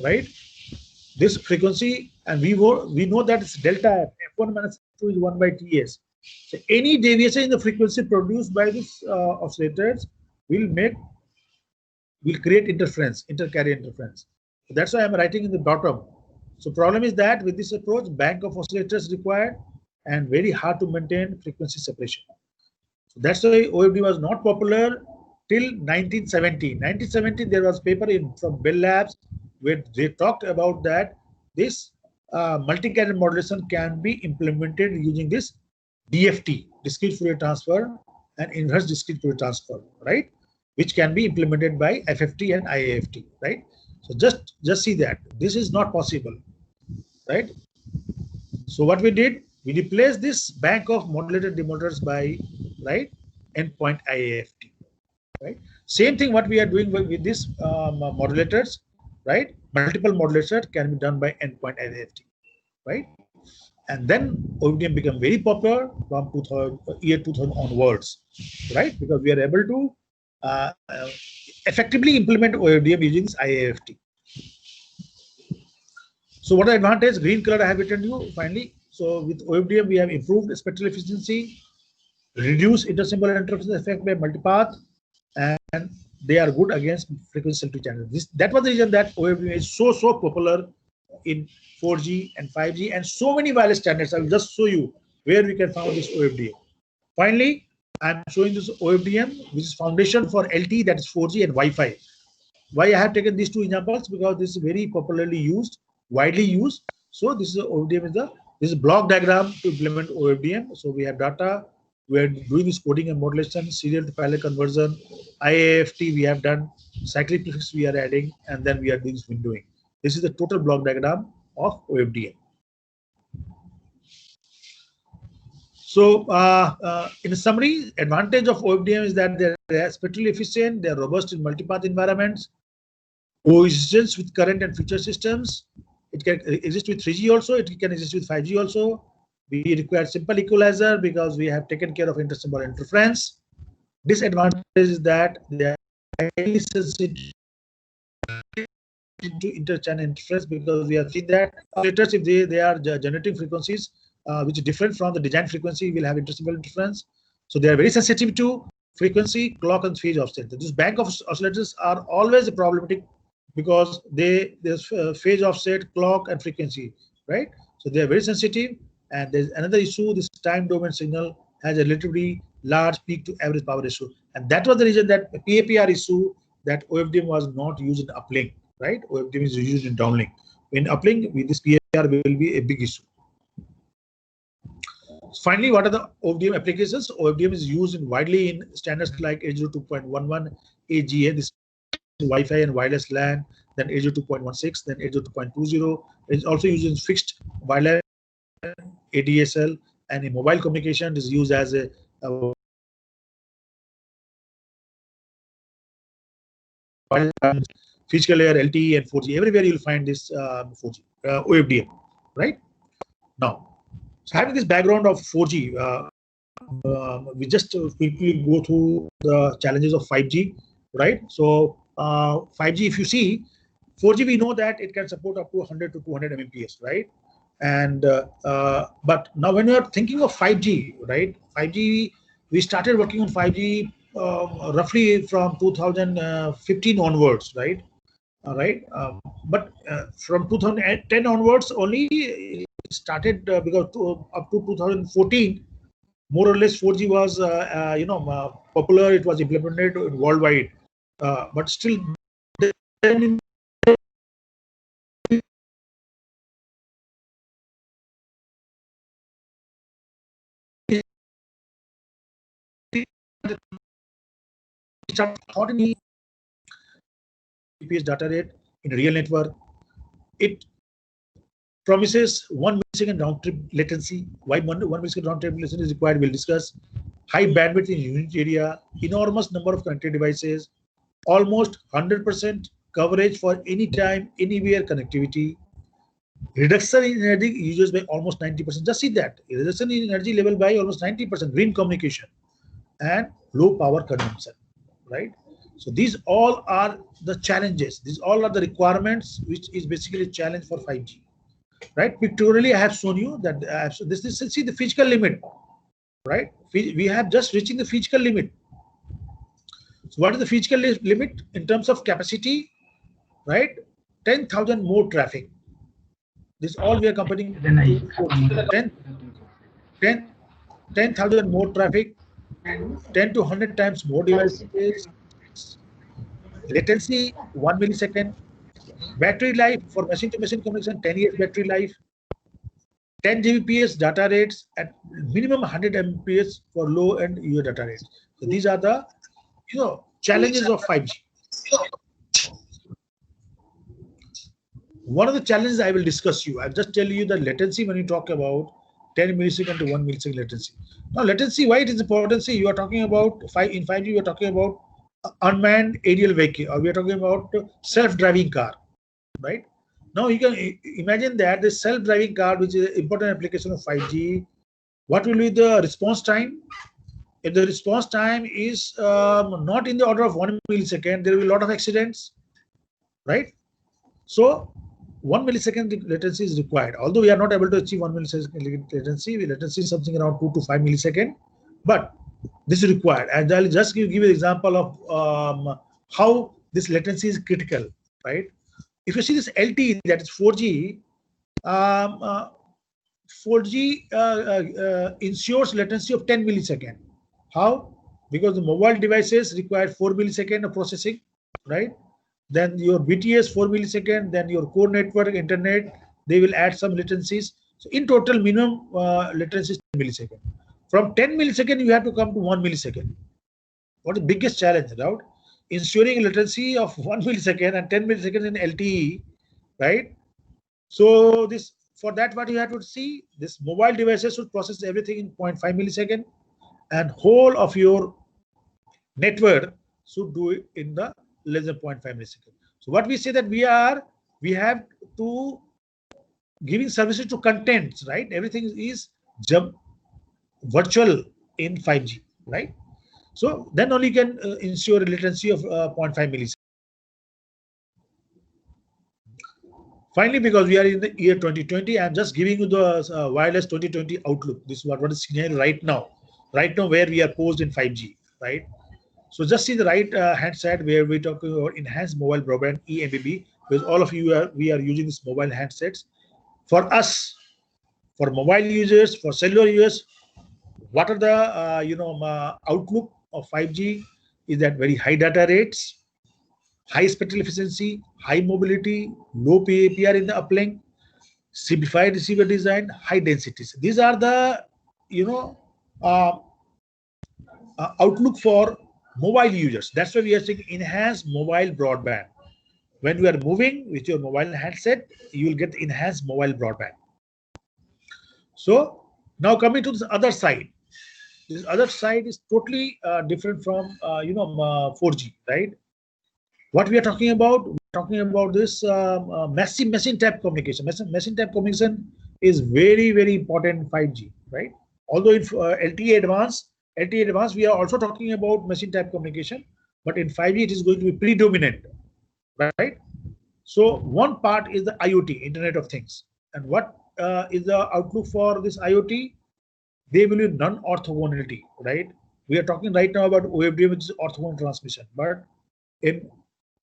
right? This frequency, and we know that it's delta f, f1 minus f2 is 1 by Ts. So any deviation in the frequency produced by these oscillators will create interference, intercarrier interference. So that's why I'm writing in the bottom. So problem is that with this approach, bank of oscillators required and very hard to maintain frequency separation. So that's why OFDM was not popular till 1970. 1970, there was a paper from Bell Labs where they talked about that this multi-carrier modulation can be implemented using this DFT, discrete Fourier transfer, and inverse discrete Fourier transfer, right? Which can be implemented by FFT and IAFT, right? So just see that this is not possible, right? So what we did, we replaced this bank of modulated demodulators by endpoint IAFT, right? Same thing what we are doing with this modulators, right? Multiple modulators can be done by endpoint IAFT, right? And then OFDM became very popular from year 2000 onwards, right? Because we are able to effectively implement OFDM using this IAFT. So what are the advantages? Green color I have written you finally. So with OFDM we have improved spectral efficiency, reduced intersymbol interference effect by multipath, and they are good against frequency sensitive channels. That was the reason that OFDM is so popular in 4G and 5G and so many wireless standards. I will just show you where we can find this OFDM. Finally, I'm showing this OFDM, which is foundation for LTE, that is 4G and Wi-Fi. Why I have taken these two examples? Because this is very popularly used, widely used. So this is OFDM this is a block diagram to implement OFDM. So we have data, we are doing this coding and modulation, serial to parallel conversion, IAFT we have done, cyclic prefix we are adding, and then we are doing this windowing. This is the total block diagram of OFDM. So in summary, advantage of OFDM is that they are spectrally efficient, they are robust in multipath environments, coexistence with current and future systems. It can exist with 3G also, it can exist with 5G also. We require simple equalizer because we have taken care of intersymbol interference. Disadvantage is that they are highly sensitive to interchannel interference, because we have seen that oscillators, if they are generating frequencies which is different from the design frequency, will have intersymbol interference. So they are very sensitive to frequency, clock, and phase offset. This bank of oscillators are always problematic because there's phase offset, clock, and frequency, right? So they are very sensitive. And there's another issue, this time domain signal has a relatively large peak to average power ratio. And that was the reason that PAPR issue, that OFDM was not used in uplink, right? OFDM is used in downlink. In uplink, this PAPR will be a big issue. Finally, what are the OFDM applications? OFDM is used widely in standards like 802.11 AGA. This Wi-Fi and wireless LAN, then 802.16, then 802.20. It also uses fixed wireless ADSL, and in mobile communication is used as a physical layer, LTE, and 4G. Everywhere you'll find this 4G OFDM, right? Now, so having this background of 4G, we just quickly go through the challenges of 5G, right? So 5G, if you see, 4G, we know that it can support up to 100 to 200 Mbps, right? And but now when you are thinking of 5G, right? 5G, we started working on 5G roughly from 2015 onwards, right? All right, but from 2010 onwards only started because up to 2014, more or less 4G was popular. It was implemented worldwide, but still then thought in GPS data rate in a real network. It promises 1 millisecond round trip latency. Why 1 millisecond round trip latency is required, we'll discuss. High bandwidth in unit area, enormous number of connected devices, almost 100% coverage for anytime, anywhere connectivity. Reduction in energy used by almost 90%. Just see that. Reduction in energy level by almost 90%. Green communication and low power consumption, right? So these all are the challenges. These all are the requirements, which is basically a challenge for 5G, right? Pictorially, I have shown you that this is, see the physical limit, right? We have just reaching the physical limit. So what is the physical limit in terms of capacity, right? 10,000 more traffic. This all we are comparing 10,000 more traffic, 10 to 100 times more devices, latency 1 millisecond, battery life for machine-to-machine communication 10 years battery life, 10 Gbps data rates at minimum 100 Mbps for low and UA data rates. So these are the challenges of 5G. One of the challenges I will discuss you. I'll just tell you the latency when you talk about 10 millisecond to 1 millisecond latency. Now latency, why it is important? See, you are talking about in 5G, you are talking about unmanned aerial vehicle, or we are talking about self-driving car, right? Now you can imagine that the self-driving car, which is an important application of 5G, what will be the response time? If the response time is not in the order of 1 millisecond, there will be a lot of accidents, right? So 1 millisecond latency is required. Although we are not able to achieve 1 millisecond latency, latency is something around 2 to 5 millisecond, but this is required. And I'll just give you an example of how this latency is critical, right? If you see this LTE, that is 4G, 4G ensures latency of 10 millisecond. How? Because the mobile devices require 4 millisecond of processing, right? Then your BTS 4 millisecond, then your core network, internet, they will add some latencies. So in total, minimum latency is 10 millisecond. From 10 millisecond, you have to come to 1 millisecond. What is the biggest challenge, right? Ensuring latency of 1 millisecond and 10 milliseconds in LTE, right? So this, for that, what you have to see, this mobile devices should process everything in 0.5 millisecond, and whole of your network should do it in the less than 0.5 millisecond. So what we say that we have to giving services to contents, right? Everything is virtual in 5G, right? So then only you can ensure a latency of 0.5 milliseconds. Finally, because we are in the year 2020, I'm just giving you the wireless 2020 outlook. This is what is scenario right now where we are posed in 5G, right? So just see the right hand side where we're talking about enhanced mobile broadband eMBB, because all of you we are using this mobile handsets. For us, for mobile users, for cellular users, what are the outlook of 5G is that very high data rates, high spectral efficiency, high mobility, low PAPR in the uplink, simplified receiver design, high densities. These are the outlook for mobile users. That's why we are saying enhanced mobile broadband. When you are moving with your mobile handset, you will get enhanced mobile broadband. So now coming to this other side. This other side is totally different from 4G, right? What we are talking about? We're talking about this massive machine type communication. Machine type communication is very, very important in 5G, right? Although in LTE Advanced, we are also talking about machine type communication, but in 5G it is going to be predominant, right? So one part is the IoT, Internet of Things, and what is the outlook for this IoT? They will be non-orthogonality, right? We are talking right now about OFDM, which is orthogonal transmission, but in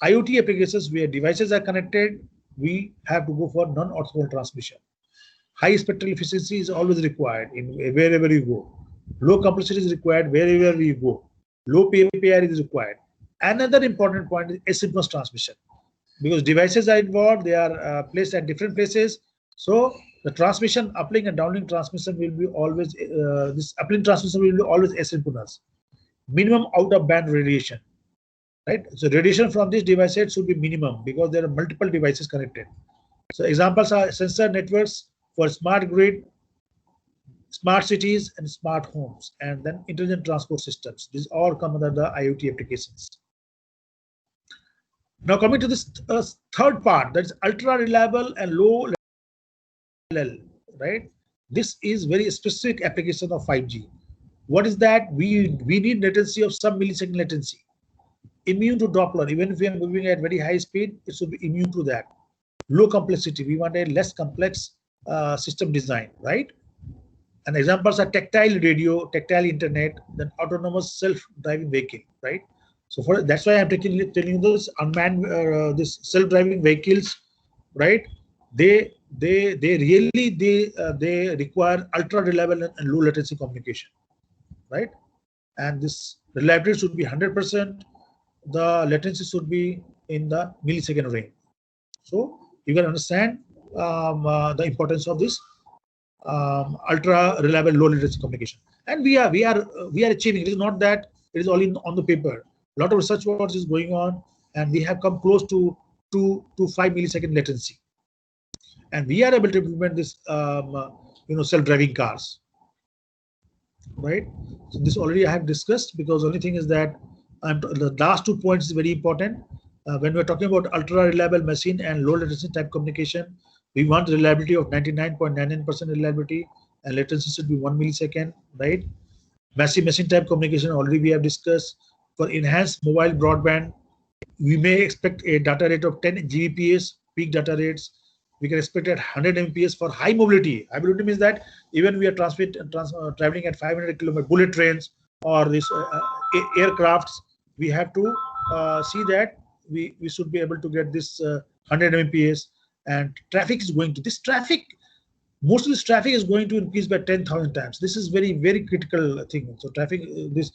IoT applications where devices are connected, we have to go for non-orthogonal transmission. High spectral efficiency is always required in wherever you go. Low complexity is required wherever we go. Low PPR is required. Another important point is asynchronous transmission, because devices are involved, they are placed at different places. So the transmission, uplink and downlink transmission will be always this uplink transmission will be always asynchronous. Minimum out of band radiation, right? So radiation from this device set should be minimum because there are multiple devices connected. So examples are sensor networks for smart grid, smart cities, and smart homes, and then intelligent transport systems. These all come under the IoT applications. Now coming to this third part, that is ultra reliable and low level, right? This is very specific application of 5G. What is that? We need latency of some millisecond latency. Immune to Doppler, even if we are moving at very high speed, it should be immune to that. Low complexity, we want a less complex system design, right? And examples are tactile radio, tactile internet, then autonomous self-driving vehicle, right? So that's why I'm telling you this unmanned, this self-driving vehicles, right? They require ultra reliable and low latency communication, right? And this reliability should be 100%. The latency should be in the millisecond range. So you can understand the importance of this ultra reliable low latency communication. And we are achieving. It is not that it is only on the paper. A lot of research work is going on, and we have come close to 2 to 5 millisecond latency. And we are able to implement this self-driving cars, right? So this already I have discussed, because only thing is that the last 2 points is very important. When we're talking about ultra reliable machine and low latency type communication, we want reliability of 99.99% reliability, and latency should be 1 millisecond, right? Massive machine type communication already we have discussed. For enhanced mobile broadband, we may expect a data rate of 10 Gbps peak data rates. We can expect at 100 Mbps for high mobility. High mobility means that even we are traveling at 500 km bullet trains or this aircrafts, we have to see that we should be able to get this 100 Mbps. And traffic is going to most of this traffic is going to increase by 10,000 times. This is very, very critical thing. So traffic this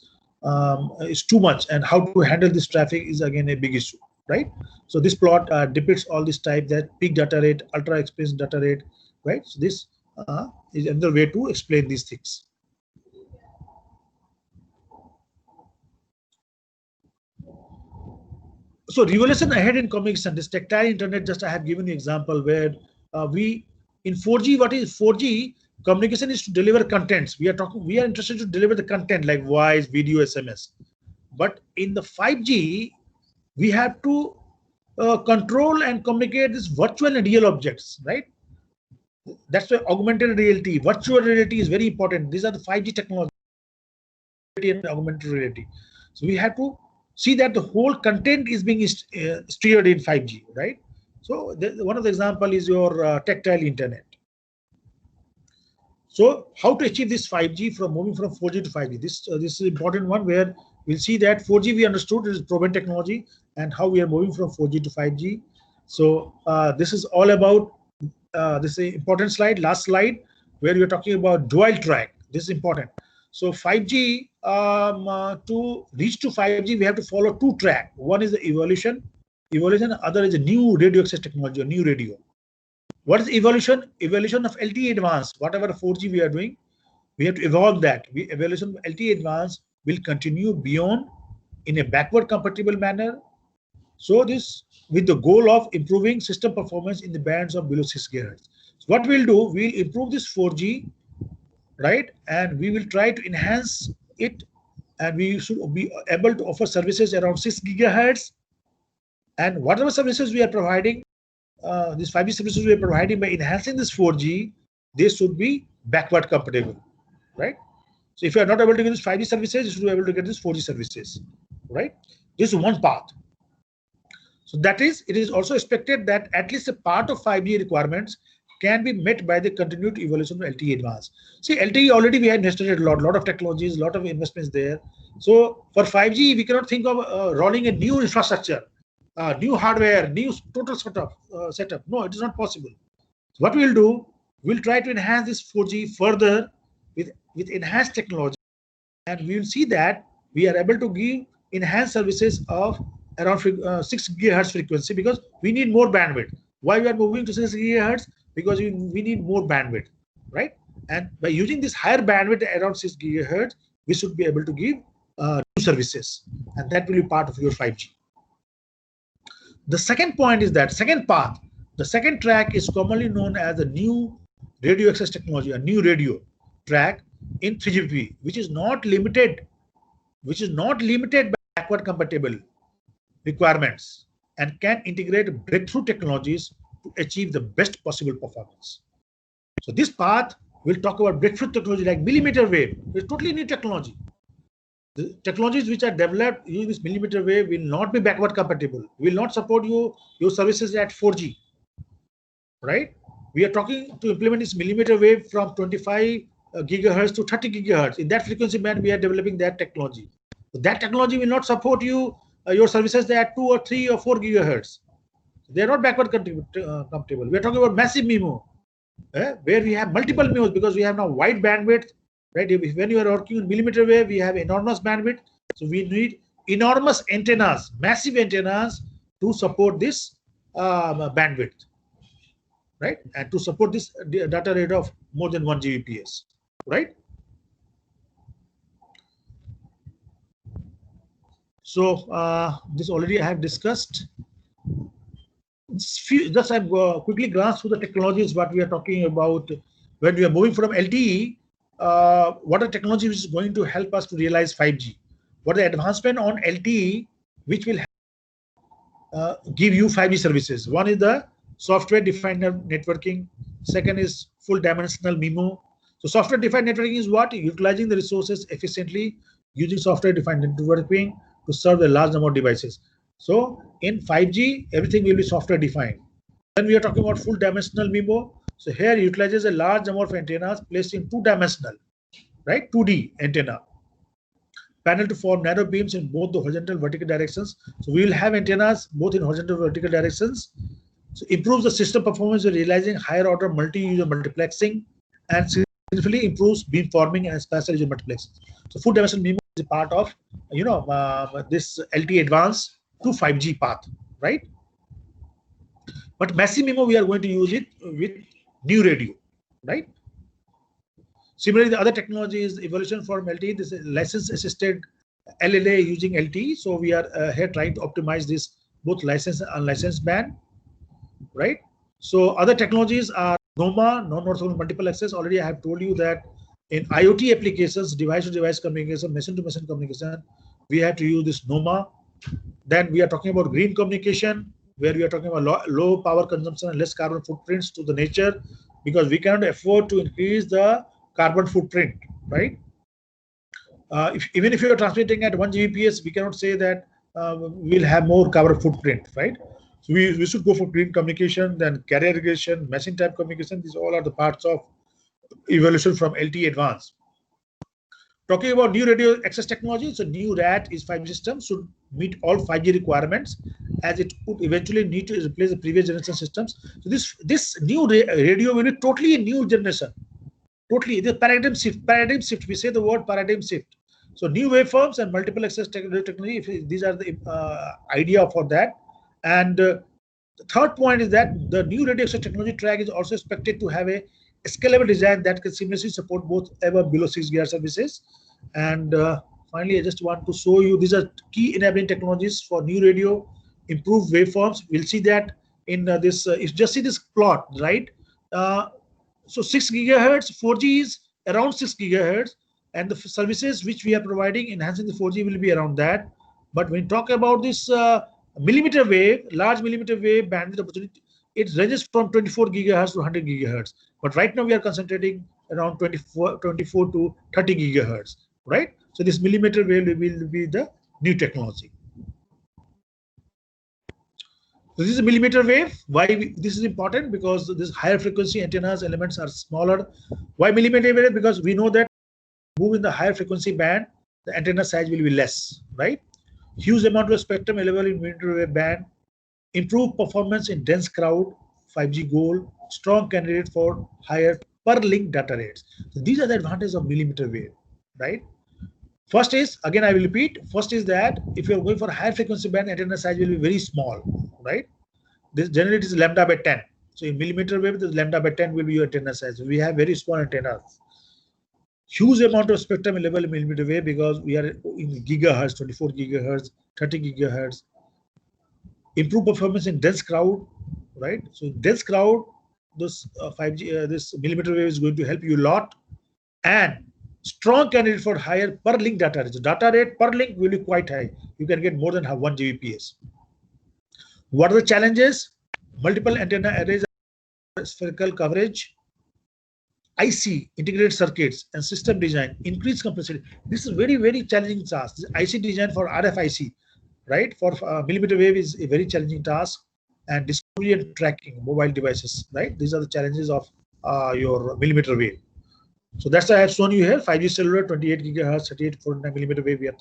is too much, and how to handle this traffic is again a big issue, right? So this plot depicts all this type, that peak data rate, ultra expensive data rate, right? So this is another way to explain these things. So revolution ahead in communication, this tactile internet, just I have given you example where in 4G, what is 4G? Communication is to deliver contents. We are interested to deliver the content like voice, video, SMS. But in the 5G, we have to control and communicate this virtual and real objects, right? That's why augmented reality, virtual reality is very important. These are the 5G technology and augmented reality. So we have to see that the whole content is being steered in 5G, right? So one of the example is your tactile internet. So how to achieve this 5G from moving from 4G to 5G? This is an important one, where we'll see that 4G we understood is proven technology, and how we are moving from 4G to 5G. So this is all about this is an important slide, last slide, where we're talking about dual track. This is important. So 5G, to reach to 5G, we have to follow 2 tracks. One is the evolution, other is a new radio access technology, or new radio. What is evolution? Evolution of LTE Advanced. Whatever 4G we are doing, we have to evolve that. Evolution of LTE Advanced will continue beyond in a backward compatible manner. So this with the goal of improving system performance in the bands of below 6 GHz. So what we'll do, we'll improve this 4G, right? And we will try to enhance it, and we should be able to offer services around 6 GHz. And whatever services we are providing, these 5G services we are providing by enhancing this 4G, they should be backward compatible, right? So if you are not able to get this 5G services, you should be able to get this 4G services, right? This is one path. So that is, it is also expected that at least a part of 5G requirements can be met by the continued evolution of LTE Advanced. See, LTE already we have invested a lot of technologies, lot of investments there. So for 5G, we cannot think of rolling a new infrastructure, new hardware, new total setup. No, it is not possible. So what we'll do, we'll try to enhance this 4G further with enhanced technology, and we will see that we are able to give enhanced services of around 6 GHz frequency, because we need more bandwidth. Why we are moving to 6 GHz? Because we need more bandwidth, right? And by using this higher bandwidth around 6 GHz, we should be able to give new services, and that will be part of your 5G. The second point is that second path, the second track is commonly known as the new radio access technology, a new radio track in 3GPP, which is not limited by backward compatible requirements and can integrate breakthrough technologies to achieve the best possible performance. So this path will talk about breakthrough technology like millimeter wave. It's totally new technology. The technologies which are developed using this millimeter wave will not be backward compatible, will not support your services at 4G, right? We are talking to implement this millimeter wave from 25 gigahertz to 30 gigahertz. In that frequency band, we are developing that technology. So that technology will not support your services at 2 or 3 or 4 gigahertz. They are not backward compatible. We are talking about massive MIMO, where we have multiple MIMOs, because we have now wide bandwidth, right? When you are working on millimeter wave, we have enormous bandwidth. So we need enormous antennas, massive antennas to support this bandwidth, right? And to support this data rate of more than 1 Gbps, right? So this already I have discussed. Just I quickly glance through the technologies what we are talking about when we are moving from LTE. What are technology which is going to help us to realize 5G? What are the advancement on LTE which will give you 5G services? One is the software-defined networking. Second is full-dimensional MIMO. So software-defined networking is what? Utilizing the resources efficiently using software-defined networking to serve a large number of devices. So in 5G, everything will be software-defined. Then we are talking about full-dimensional MIMO. So here it utilizes a large number of antennas placed in two-dimensional, right? 2D antenna panel to form narrow beams in both the horizontal and vertical directions. So we will have antennas both in horizontal and vertical directions. So improves the system performance by realizing higher order multi-user multiplexing, and significantly improves beam forming and spatial user multiplexing. So full dimensional MIMO is a part of this LTE Advanced to 5G path, right? But massive MIMO we are going to use it with new radio, right? Similarly, the other technology is evolution from LTE. This is license assisted LLA using LTE. So we are here trying to optimize this both licensed and unlicensed band, right? So other technologies are NOMA, non-orthogonal multiple access. Already I have told you that in IoT applications, device-to-device communication, machine-to-machine communication, we have to use this NOMA. Then we are talking about green communication, where we are talking about low power consumption and less carbon footprints to the nature, because we cannot afford to increase the carbon footprint, right? Even if you are transmitting at 1 Gbps, we cannot say that we'll have more carbon footprint, right? So we should go for green communication, then carrier aggregation, machine type communication. These all are the parts of evolution from LTE Advanced. Talking about new radio access technology, so new RAT is 5G system should meet all 5G requirements, as it would eventually need to replace the previous generation systems. So this new radio will be totally a new generation. Totally the paradigm shift. We say the word paradigm shift. So new waveforms and multiple access technology. These are the idea for that. And the third point is that the new radio access technology track is also expected to have a scalable design that can seamlessly support both above below 6 GHz services and finally, I just want to show you these are key enabling technologies for new radio, improved waveforms. We'll see that in this. If you just see this plot, right? So 6 gigahertz, 4G is around 6 gigahertz, and the services which we are providing, enhancing the 4G, will be around that. But when we talk about this millimeter wave, large millimeter wave bandwidth opportunity, it ranges from 24 gigahertz to 100 gigahertz. But right now we are concentrating around 24 to 30 gigahertz, right? So this millimeter wave will be the new technology. So this is a millimeter wave. Why this is important? Because this higher frequency antennas elements are smaller. Why millimeter wave? Because we know that move in the higher frequency band, the antenna size will be less, right? Huge amount of spectrum available in millimeter wave band, improved performance in dense crowd, 5G goal, strong candidate for higher per link data rates. So these are the advantages of millimeter wave, right? First is, again I will repeat, first is that if you are going for a higher frequency band, antenna size will be very small, right? This generally it is lambda by 10. So in millimeter wave, the lambda by 10 will be your antenna size. We have very small antennas. Huge amount of spectrum available in millimeter wave because we are in gigahertz, 24 gigahertz, 30 gigahertz. Improve performance in dense crowd, right? So in dense crowd, this 5G, this millimeter wave is going to help you a lot, and strong candidate for higher per link data rate. So data rate per link will be quite high. You can get more than 1 Gbps. What are the challenges? Multiple antenna arrays, spherical coverage, IC, integrated circuits, and system design, increased complexity. This is very, very challenging task. This IC design for RFIC, right? For millimeter wave is a very challenging task, and discovery and tracking mobile devices, right? These are the challenges of your millimeter wave. So that's why I have shown you here 5G cellular, 28 gigahertz, 38.49 millimeter wave we are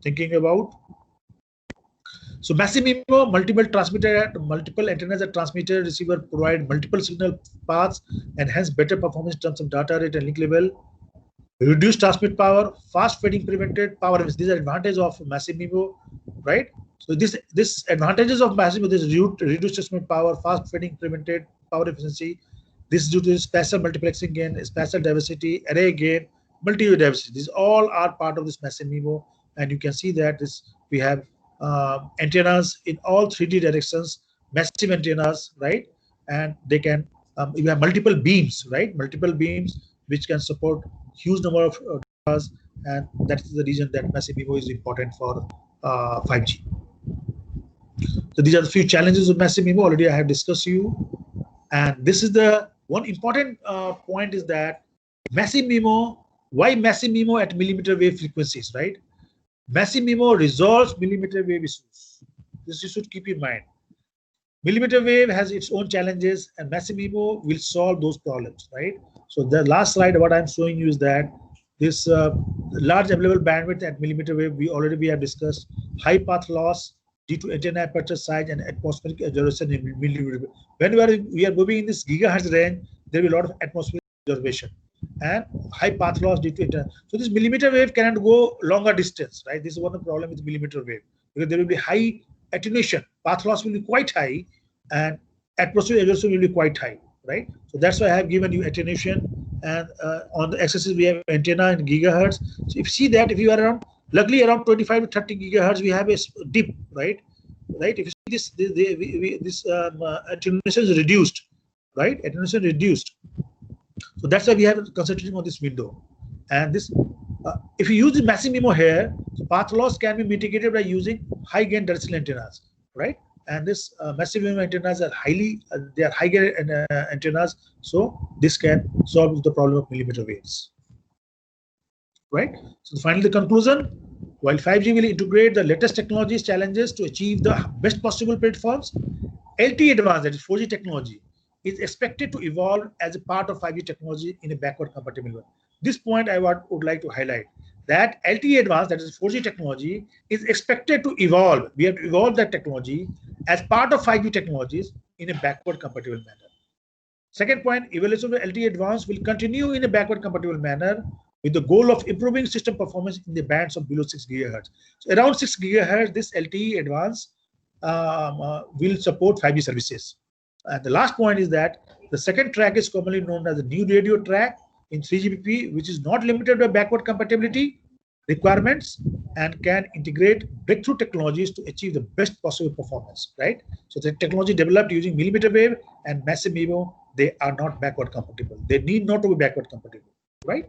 thinking about. So massive MIMO, multiple antennas at transmitter, receiver provide multiple signal paths and hence better performance in terms of data rate and link level. Reduced transmit power, fast fading prevented power. These are advantages of massive MIMO, right? So this advantages of massive MIMO, this reduced transmit power, fast fading prevented power efficiency. This is due to spatial multiplexing gain, spatial diversity, array gain, multi-view diversity. These all are part of this massive MIMO, and you can see that we have antennas in all 3D directions, massive antennas, right? And they can, you have multiple beams, right? Multiple beams which can support huge number of antennas, and that is the reason that massive MIMO is important for 5G. So these are the few challenges of massive MIMO. Already I have discussed you, and this is the one important point is that massive MIMO. Why massive MIMO at millimeter wave frequencies, right? Massive MIMO resolves millimeter wave issues. This you should keep in mind. Millimeter wave has its own challenges, and massive MIMO will solve those problems, right? So the last slide, what I'm showing you is that this large available bandwidth at millimeter wave, we have discussed. High path loss due to antenna aperture size and atmospheric observation in millimeter wave. When we are moving in this gigahertz range, there will be a lot of atmospheric observation and high path loss due to antenna. So this millimeter wave cannot go longer distance, right? This is one of the problem with millimeter wave, because there will be high attenuation. Path loss will be quite high, and atmospheric observation will be quite high, right? So that's why I have given you attenuation, and on the x-axis we have antenna in gigahertz. So if you see that, if you are around, luckily around 25 to 30 gigahertz, we have a dip, right? Right? If you see this, attenuation is reduced, right? Attenuation reduced. So that's why we have concentrating on this window. And this, if you use the massive MIMO here, so path loss can be mitigated by using high gain directional antennas, right? And this massive MIMO antennas are they are high gain antennas, so this can solve the problem of millimeter waves, right? So finally, the conclusion: while 5G will integrate the latest technologies challenges to achieve the best possible platforms, LTE Advanced, that is 4G technology, is expected to evolve as a part of 5G technology in a backward compatible way. This point I would like to highlight, that LTE Advanced, that is 4G technology, is expected to evolve. We have to evolve that technology as part of 5G technologies in a backward compatible manner. Second point, evaluation of LTE Advanced will continue in a backward compatible manner with the goal of improving system performance in the bands of below 6 GHz. So around 6 GHz, this LTE Advanced will support 5G services. And the last point is that the second track is commonly known as the new radio track in 3GPP, which is not limited by backward compatibility. requirements and can integrate breakthrough technologies to achieve the best possible performance, right? So the technology developed using millimeter wave and massive MIMO, they are not backward compatible. They need not to be backward compatible, right?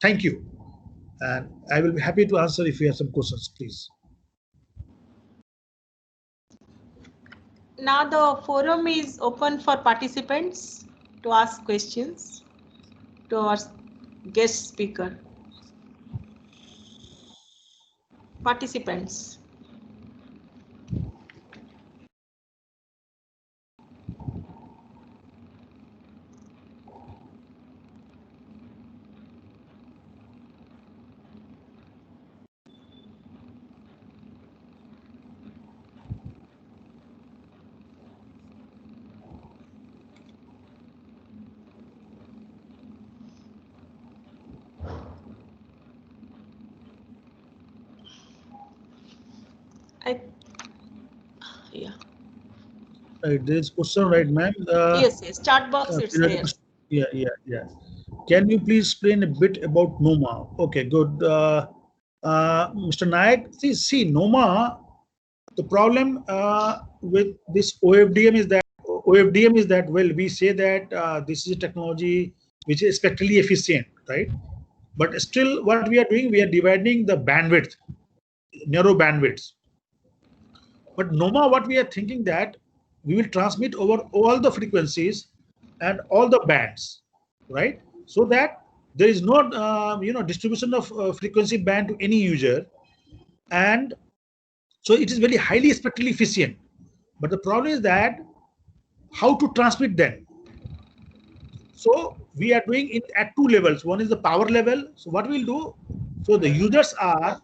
Thank you. And I will be happy to answer if you have some questions, please. Now the forum is open for participants to ask questions to our guest speaker. Participants. Yeah. Right, there is question, right, ma'am? Yes, chat box is there. Yeah. Can you please explain a bit about NOMA? Okay, good. Mr. Nayak, see, NOMA, the problem with this OFDM is that, well, we say that this is a technology which is spectrally efficient, right? But still, what we are doing, we are dividing the bandwidth, narrow bandwidths. But NOMA, what we are thinking that we will transmit over all the frequencies and all the bands, right? So that there is no, distribution of frequency band to any user, and so it is very highly spectrally efficient. But the problem is that how to transmit them. So we are doing it at two levels. One is the power level. So what we'll do, so the users are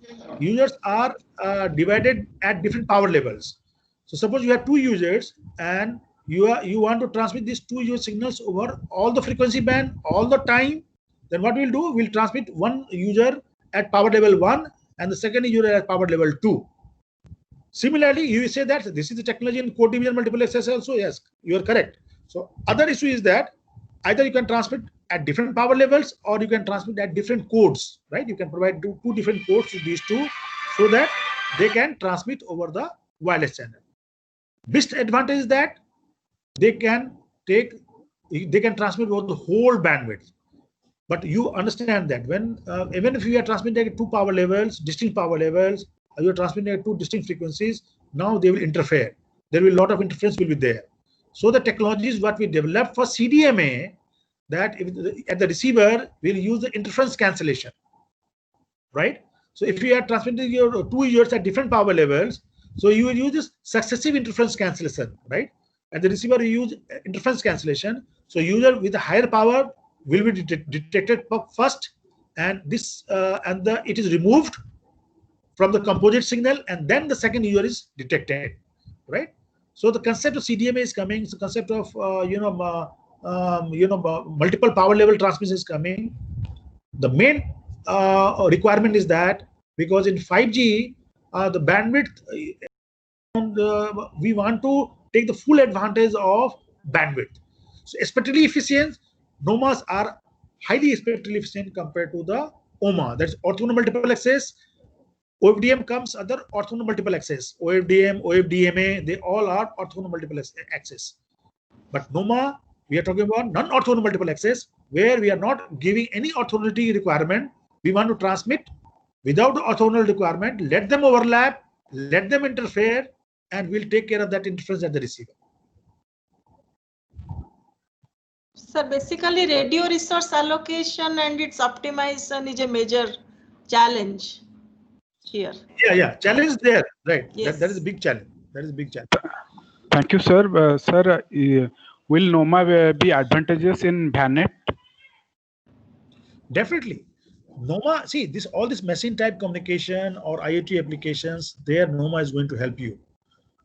divided at different power levels. So suppose you have two users and you want to transmit these two user signals over all the frequency band all the time. Then what we'll do, we'll transmit one user at power level 1 and the second user at power level 2. Similarly, you say that this is the technology in code division multiple access also. Yes, you are correct. So other issue is that either you can transmit at different power levels or you can transmit at different codes, right? You can provide two different codes to these two so that they can transmit over the wireless channel. Best advantage is that they can transmit over the whole bandwidth. But you understand that when even if you are transmitting at two power levels, distinct power levels, or you are transmitting at two distinct frequencies, now they will interfere. There will a lot of interference will be there. So the technologies what we developed for CDMA, that at the receiver we'll use the interference cancellation, right? So if you are transmitting your two users at different power levels, so you will use this successive interference cancellation, right? At the receiver you use interference cancellation. So user with a higher power will be detected first, and it is removed from the composite signal, and then the second user is detected, right? So the concept of CDMA is coming. The concept of multiple power level transmission is coming. The main requirement is that because in 5G the bandwidth, we want to take the full advantage of bandwidth. So spectrally efficient, NOMAs are highly spectrally efficient compared to the OMA. That's orthogonal multiple access. OFDM comes under orthogonal multiple access. OFDM, OFDMA, they all are orthogonal multiple access. But NOMA, we are talking about non-orthogonal multiple access, where we are not giving any orthogonality requirement. We want to transmit without the orthogonal requirement, let them overlap, let them interfere, and we'll take care of that interference at the receiver. So basically radio resource allocation and its optimization is a major challenge here. Yeah, challenge there, right? Yes. That is a big challenge. That is a big challenge. Thank you, sir. Sir, will NOMA be advantageous in VANET? Definitely. NOMA, see, all this machine type communication or IoT applications, there NOMA is going to help you.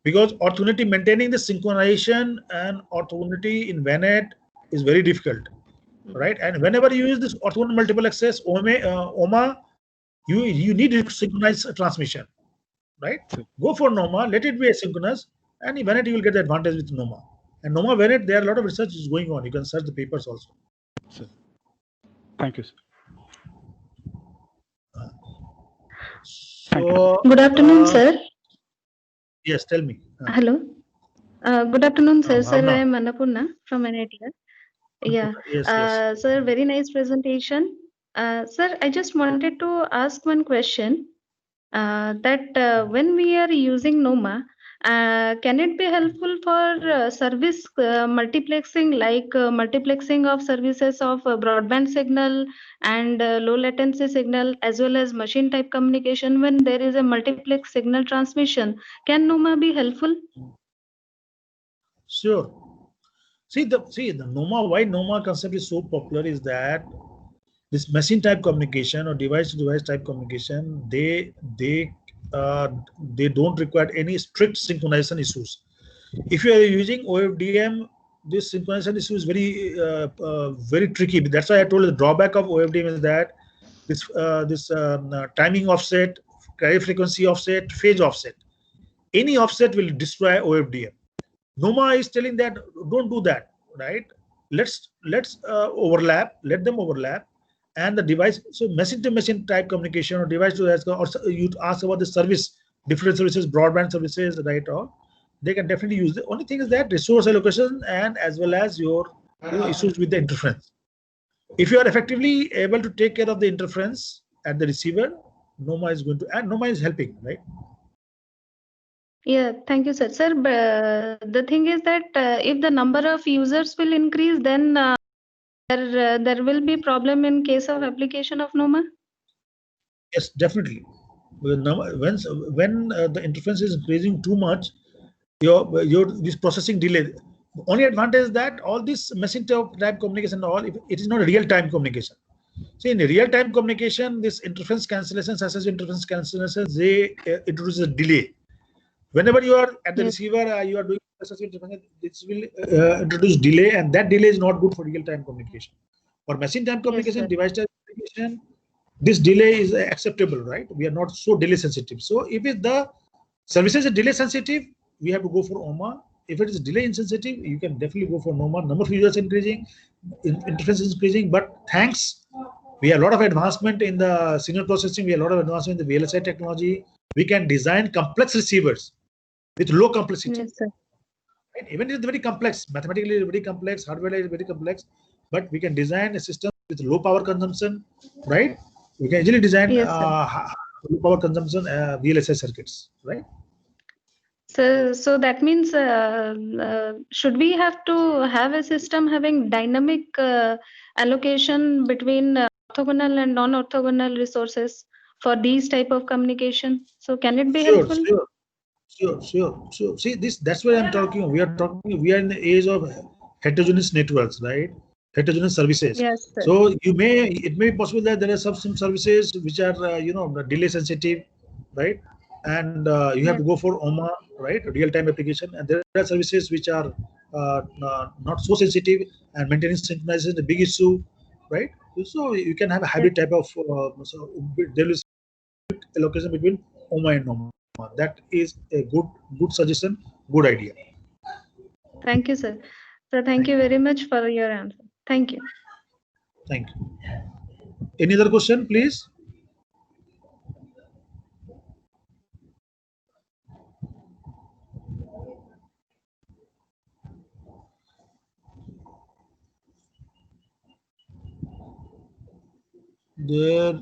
Because orthogonality, maintaining the synchronization and orthogonality in VANET is very difficult, right? And whenever you use this orthogonal multiple access, OMA, you need to synchronize transmission, right? Go for NOMA, let it be asynchronous, and in VANET you will get the advantage with NOMA. And NOMA VANET, there are a lot of research is going on. You can search the papers also. Sir. Thank you, sir. So, Good afternoon, sir. yes, tell me. Hello. Good afternoon, sir. Sir, Bhavna. I am Annapurna from NITR. Yeah. Yes, yes. Sir, very nice presentation. Sir, I just wanted to ask one question. That when we are using NOMA, can it be helpful for service multiplexing, like multiplexing of services of broadband signal and low latency signal, as well as machine type communication when there is a multiplex signal transmission? Can NOMA be helpful? Sure. See the NOMA. Why NOMA concept is so popular is that this machine type communication or device to device type communication, they don't require any strict synchronization issues. If you are using OFDM, this synchronization issue is very tricky. That's why I told you the drawback of OFDM is that this timing offset, carrier frequency offset, phase offset. Any offset will destroy OFDM. NOMA is telling that don't do that, right? Let's overlap, let them overlap, and the device. So machine to machine type communication or device to device, or you ask about the service, different services, broadband services, right? Or they can definitely use. The only thing is that resource allocation and as well as your issues with the interference. If you are effectively able to take care of the interference at the receiver, NOMA is going to, and NOMA is helping, right? Yeah, thank you, sir. Sir, the thing is that if the number of users will increase, then there will be problem in case of application of NOMA. Yes, definitely. When the interference is increasing too much, your this processing delay. The only advantage is that all this machine type communication, it is not a real time communication. See, in real time communication, this interference cancellation, such as interference cancellation, they introduce a delay. Whenever you are at the Yes. receiver, you are doing such interference, this will introduce delay, and that delay is not good for real time communication. For machine time communication, sir. device type communication, this delay is acceptable, right? We are not so delay sensitive. So if the services are delay sensitive, we have to go for OMA. If it is delay insensitive, you can definitely go for NOMA. Number of users increasing, interference is increasing, but thanks, we have a lot of advancement in the signal processing. We have a lot of advancement in the VLSI technology. We can design complex receivers with low complexity. Yes, sir. Right? Even if it's very complex, mathematically very complex, hardware is very complex, but we can design a system with low power consumption, right? We can easily design Yes, low power consumption VLSI circuits, right? So that means should we have to have a system having dynamic allocation between orthogonal and non-orthogonal resources for these type of communication? So can it be helpful? Sure. See, that's what I'm talking. We are in the age of heterogeneous networks, right? Heterogeneous services. Yes, sir. So it may be possible that there are some services which are delay sensitive, right? And you have to go for OMA, right? Real time application, and there are services which are not so sensitive, and maintaining synchronization is a big issue, right? So you can have a hybrid type of so there is allocation between OMA and NOMA. That is a good suggestion, good idea. Thank you, sir. So thank you very much for your answer. Thank you. Thank you. Any other question, please? There.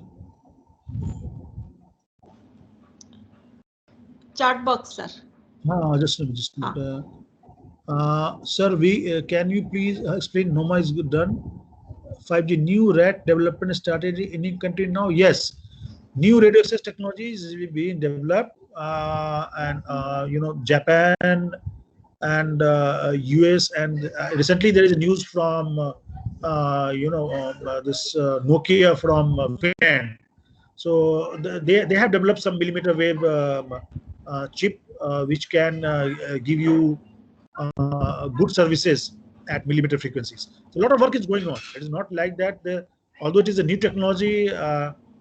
Chat box, sir. Sir, can you please explain NOMA is done? 5G new RAT development strategy in any country now? Yes, new radio access technologies is being developed, and Japan and US, and recently there is a news from this Nokia from Finland. So they have developed some millimeter wave chip which can give you good services at millimeter frequencies. So a lot of work is going on. It is not like that. Although it is a new technology,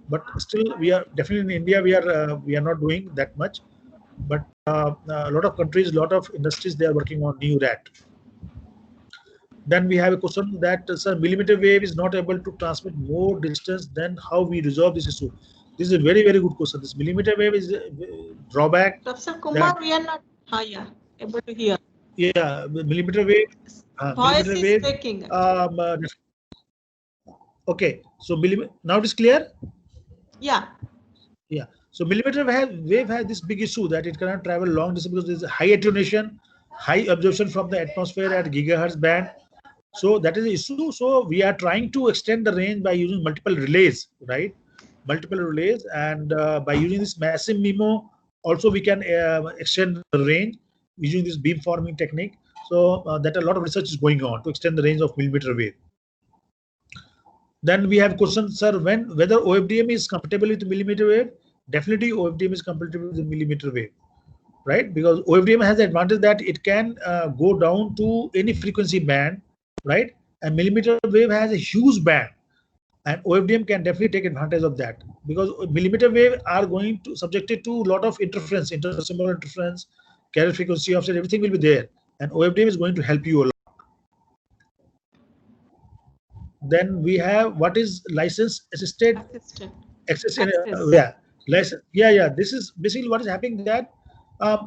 but still we are definitely in India. We are not doing that much. But a lot of countries, a lot of industries, they are working on new RAT. Then we have a question that, sir, millimeter wave is not able to transmit more distance. Then how we resolve this issue? This is a very, very good question. This millimeter wave is a drawback. Professor Kumar, we are not able to hear. Yeah, millimeter wave. Voice Millimeter is wave. breaking. Okay, so now it is clear. Yeah. Yeah. So millimeter wave has this big issue that it cannot travel long distance because there is a high attenuation, high absorption from the atmosphere at gigahertz band. So that is the issue. So we are trying to extend the range by using multiple relays, right? Multiple relays, and by using this massive MIMO, also we can extend the range using this beamforming technique. So that a lot of research is going on to extend the range of millimeter wave. Then we have questions, sir, whether OFDM is compatible with millimeter wave. Definitely OFDM is compatible with the millimeter wave, right? Because OFDM has the advantage that it can go down to any frequency band, right? And millimeter wave has a huge band, and OFDM can definitely take advantage of that, because millimeter wave are going to subjected to a lot of interference, intersymbol interference, carrier frequency offset, everything will be there, and OFDM is going to help you a lot. Then we have what is license assisted access. License. Yeah. This is basically what is happening, that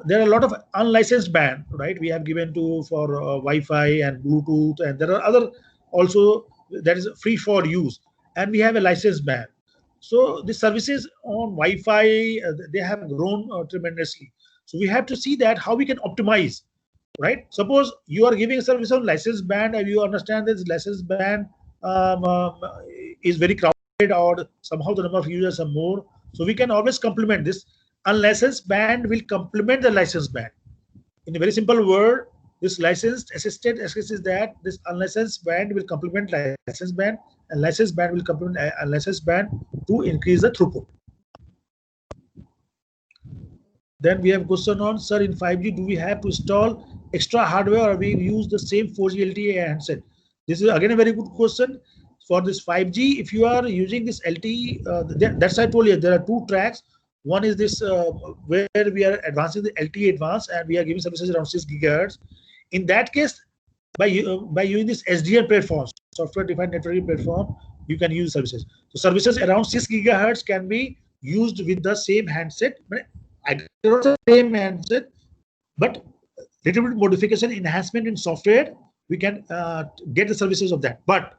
there are a lot of unlicensed band, right? We have given to for Wi-Fi and Bluetooth, and there are other also that is free for use, and we have a licensed band. So the services on Wi-Fi they have grown tremendously. So we have to see that how we can optimize, right? Suppose you are giving a service on licensed band and you understand that this licensed band is very crowded, or somehow the number of users are more. So we can always complement this. Unlicensed band will complement the licensed band. In a very simple word, this licensed assisted access is that this unlicensed band will complement licensed band, and licensed band will complement unlicensed band to increase the throughput. Then we have question on, sir, in 5G, do we have to install extra hardware, or we use the same 4G LTE handset? This is again a very good question. For this 5G, if you are using this LTE, that's I told you, there are two tracks. One is this where we are advancing the LTE advanced, and we are giving services around 6 gigahertz. In that case, by using this SDN platform, software defined networking platform, you can use services. So services around 6 gigahertz can be used with the same handset, but not the same handset, but little bit modification, enhancement in software, we can get the services of that. But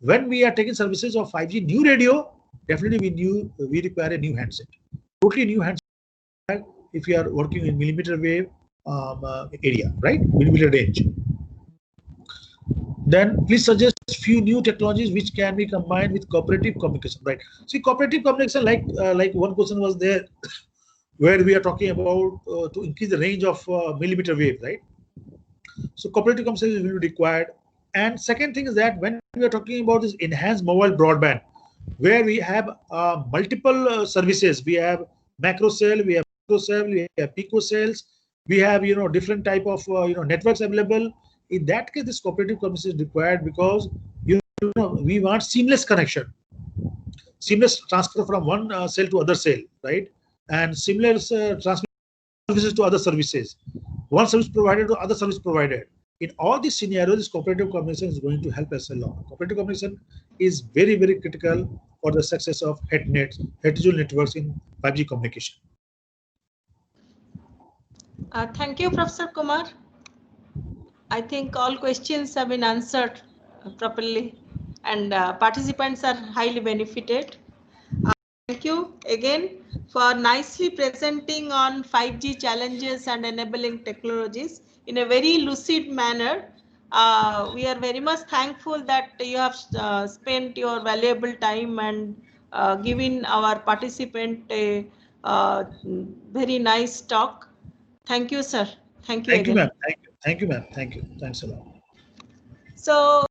when we are taking services of 5G new radio, definitely we require a new handset, totally new handset, if you are working in millimeter wave area, right? Millimeter range. Then please suggest few new technologies which can be combined with cooperative communication, right? See, cooperative communication, like one question was there where we are talking about to increase the range of millimeter wave, right? So cooperative communication will be required. And second thing is that when we are talking about this enhanced mobile broadband, where we have multiple services, we have macro cell, we have micro cell, we have pico cells, we have different type of networks available. In that case, this cooperative communication is required, because we want seamless connection, seamless transfer from one cell to other cell, right? And seamless transfer services to other services, one service provider to other service provider. In all these scenarios, this cooperative communication is going to help us a lot. Cooperative communication is very, very critical for the success of heterogeneous networks in 5G communication. Thank you, Professor Kumar. I think all questions have been answered properly, and participants are highly benefited. Thank you again for nicely presenting on 5G challenges and enabling technologies in a very lucid manner. We are very much thankful that you have spent your valuable time and given our participant a very nice talk. Thank you, sir. Thank you. Thank you, ma'am. Thank you, ma'am. Thank you. Thanks a lot. So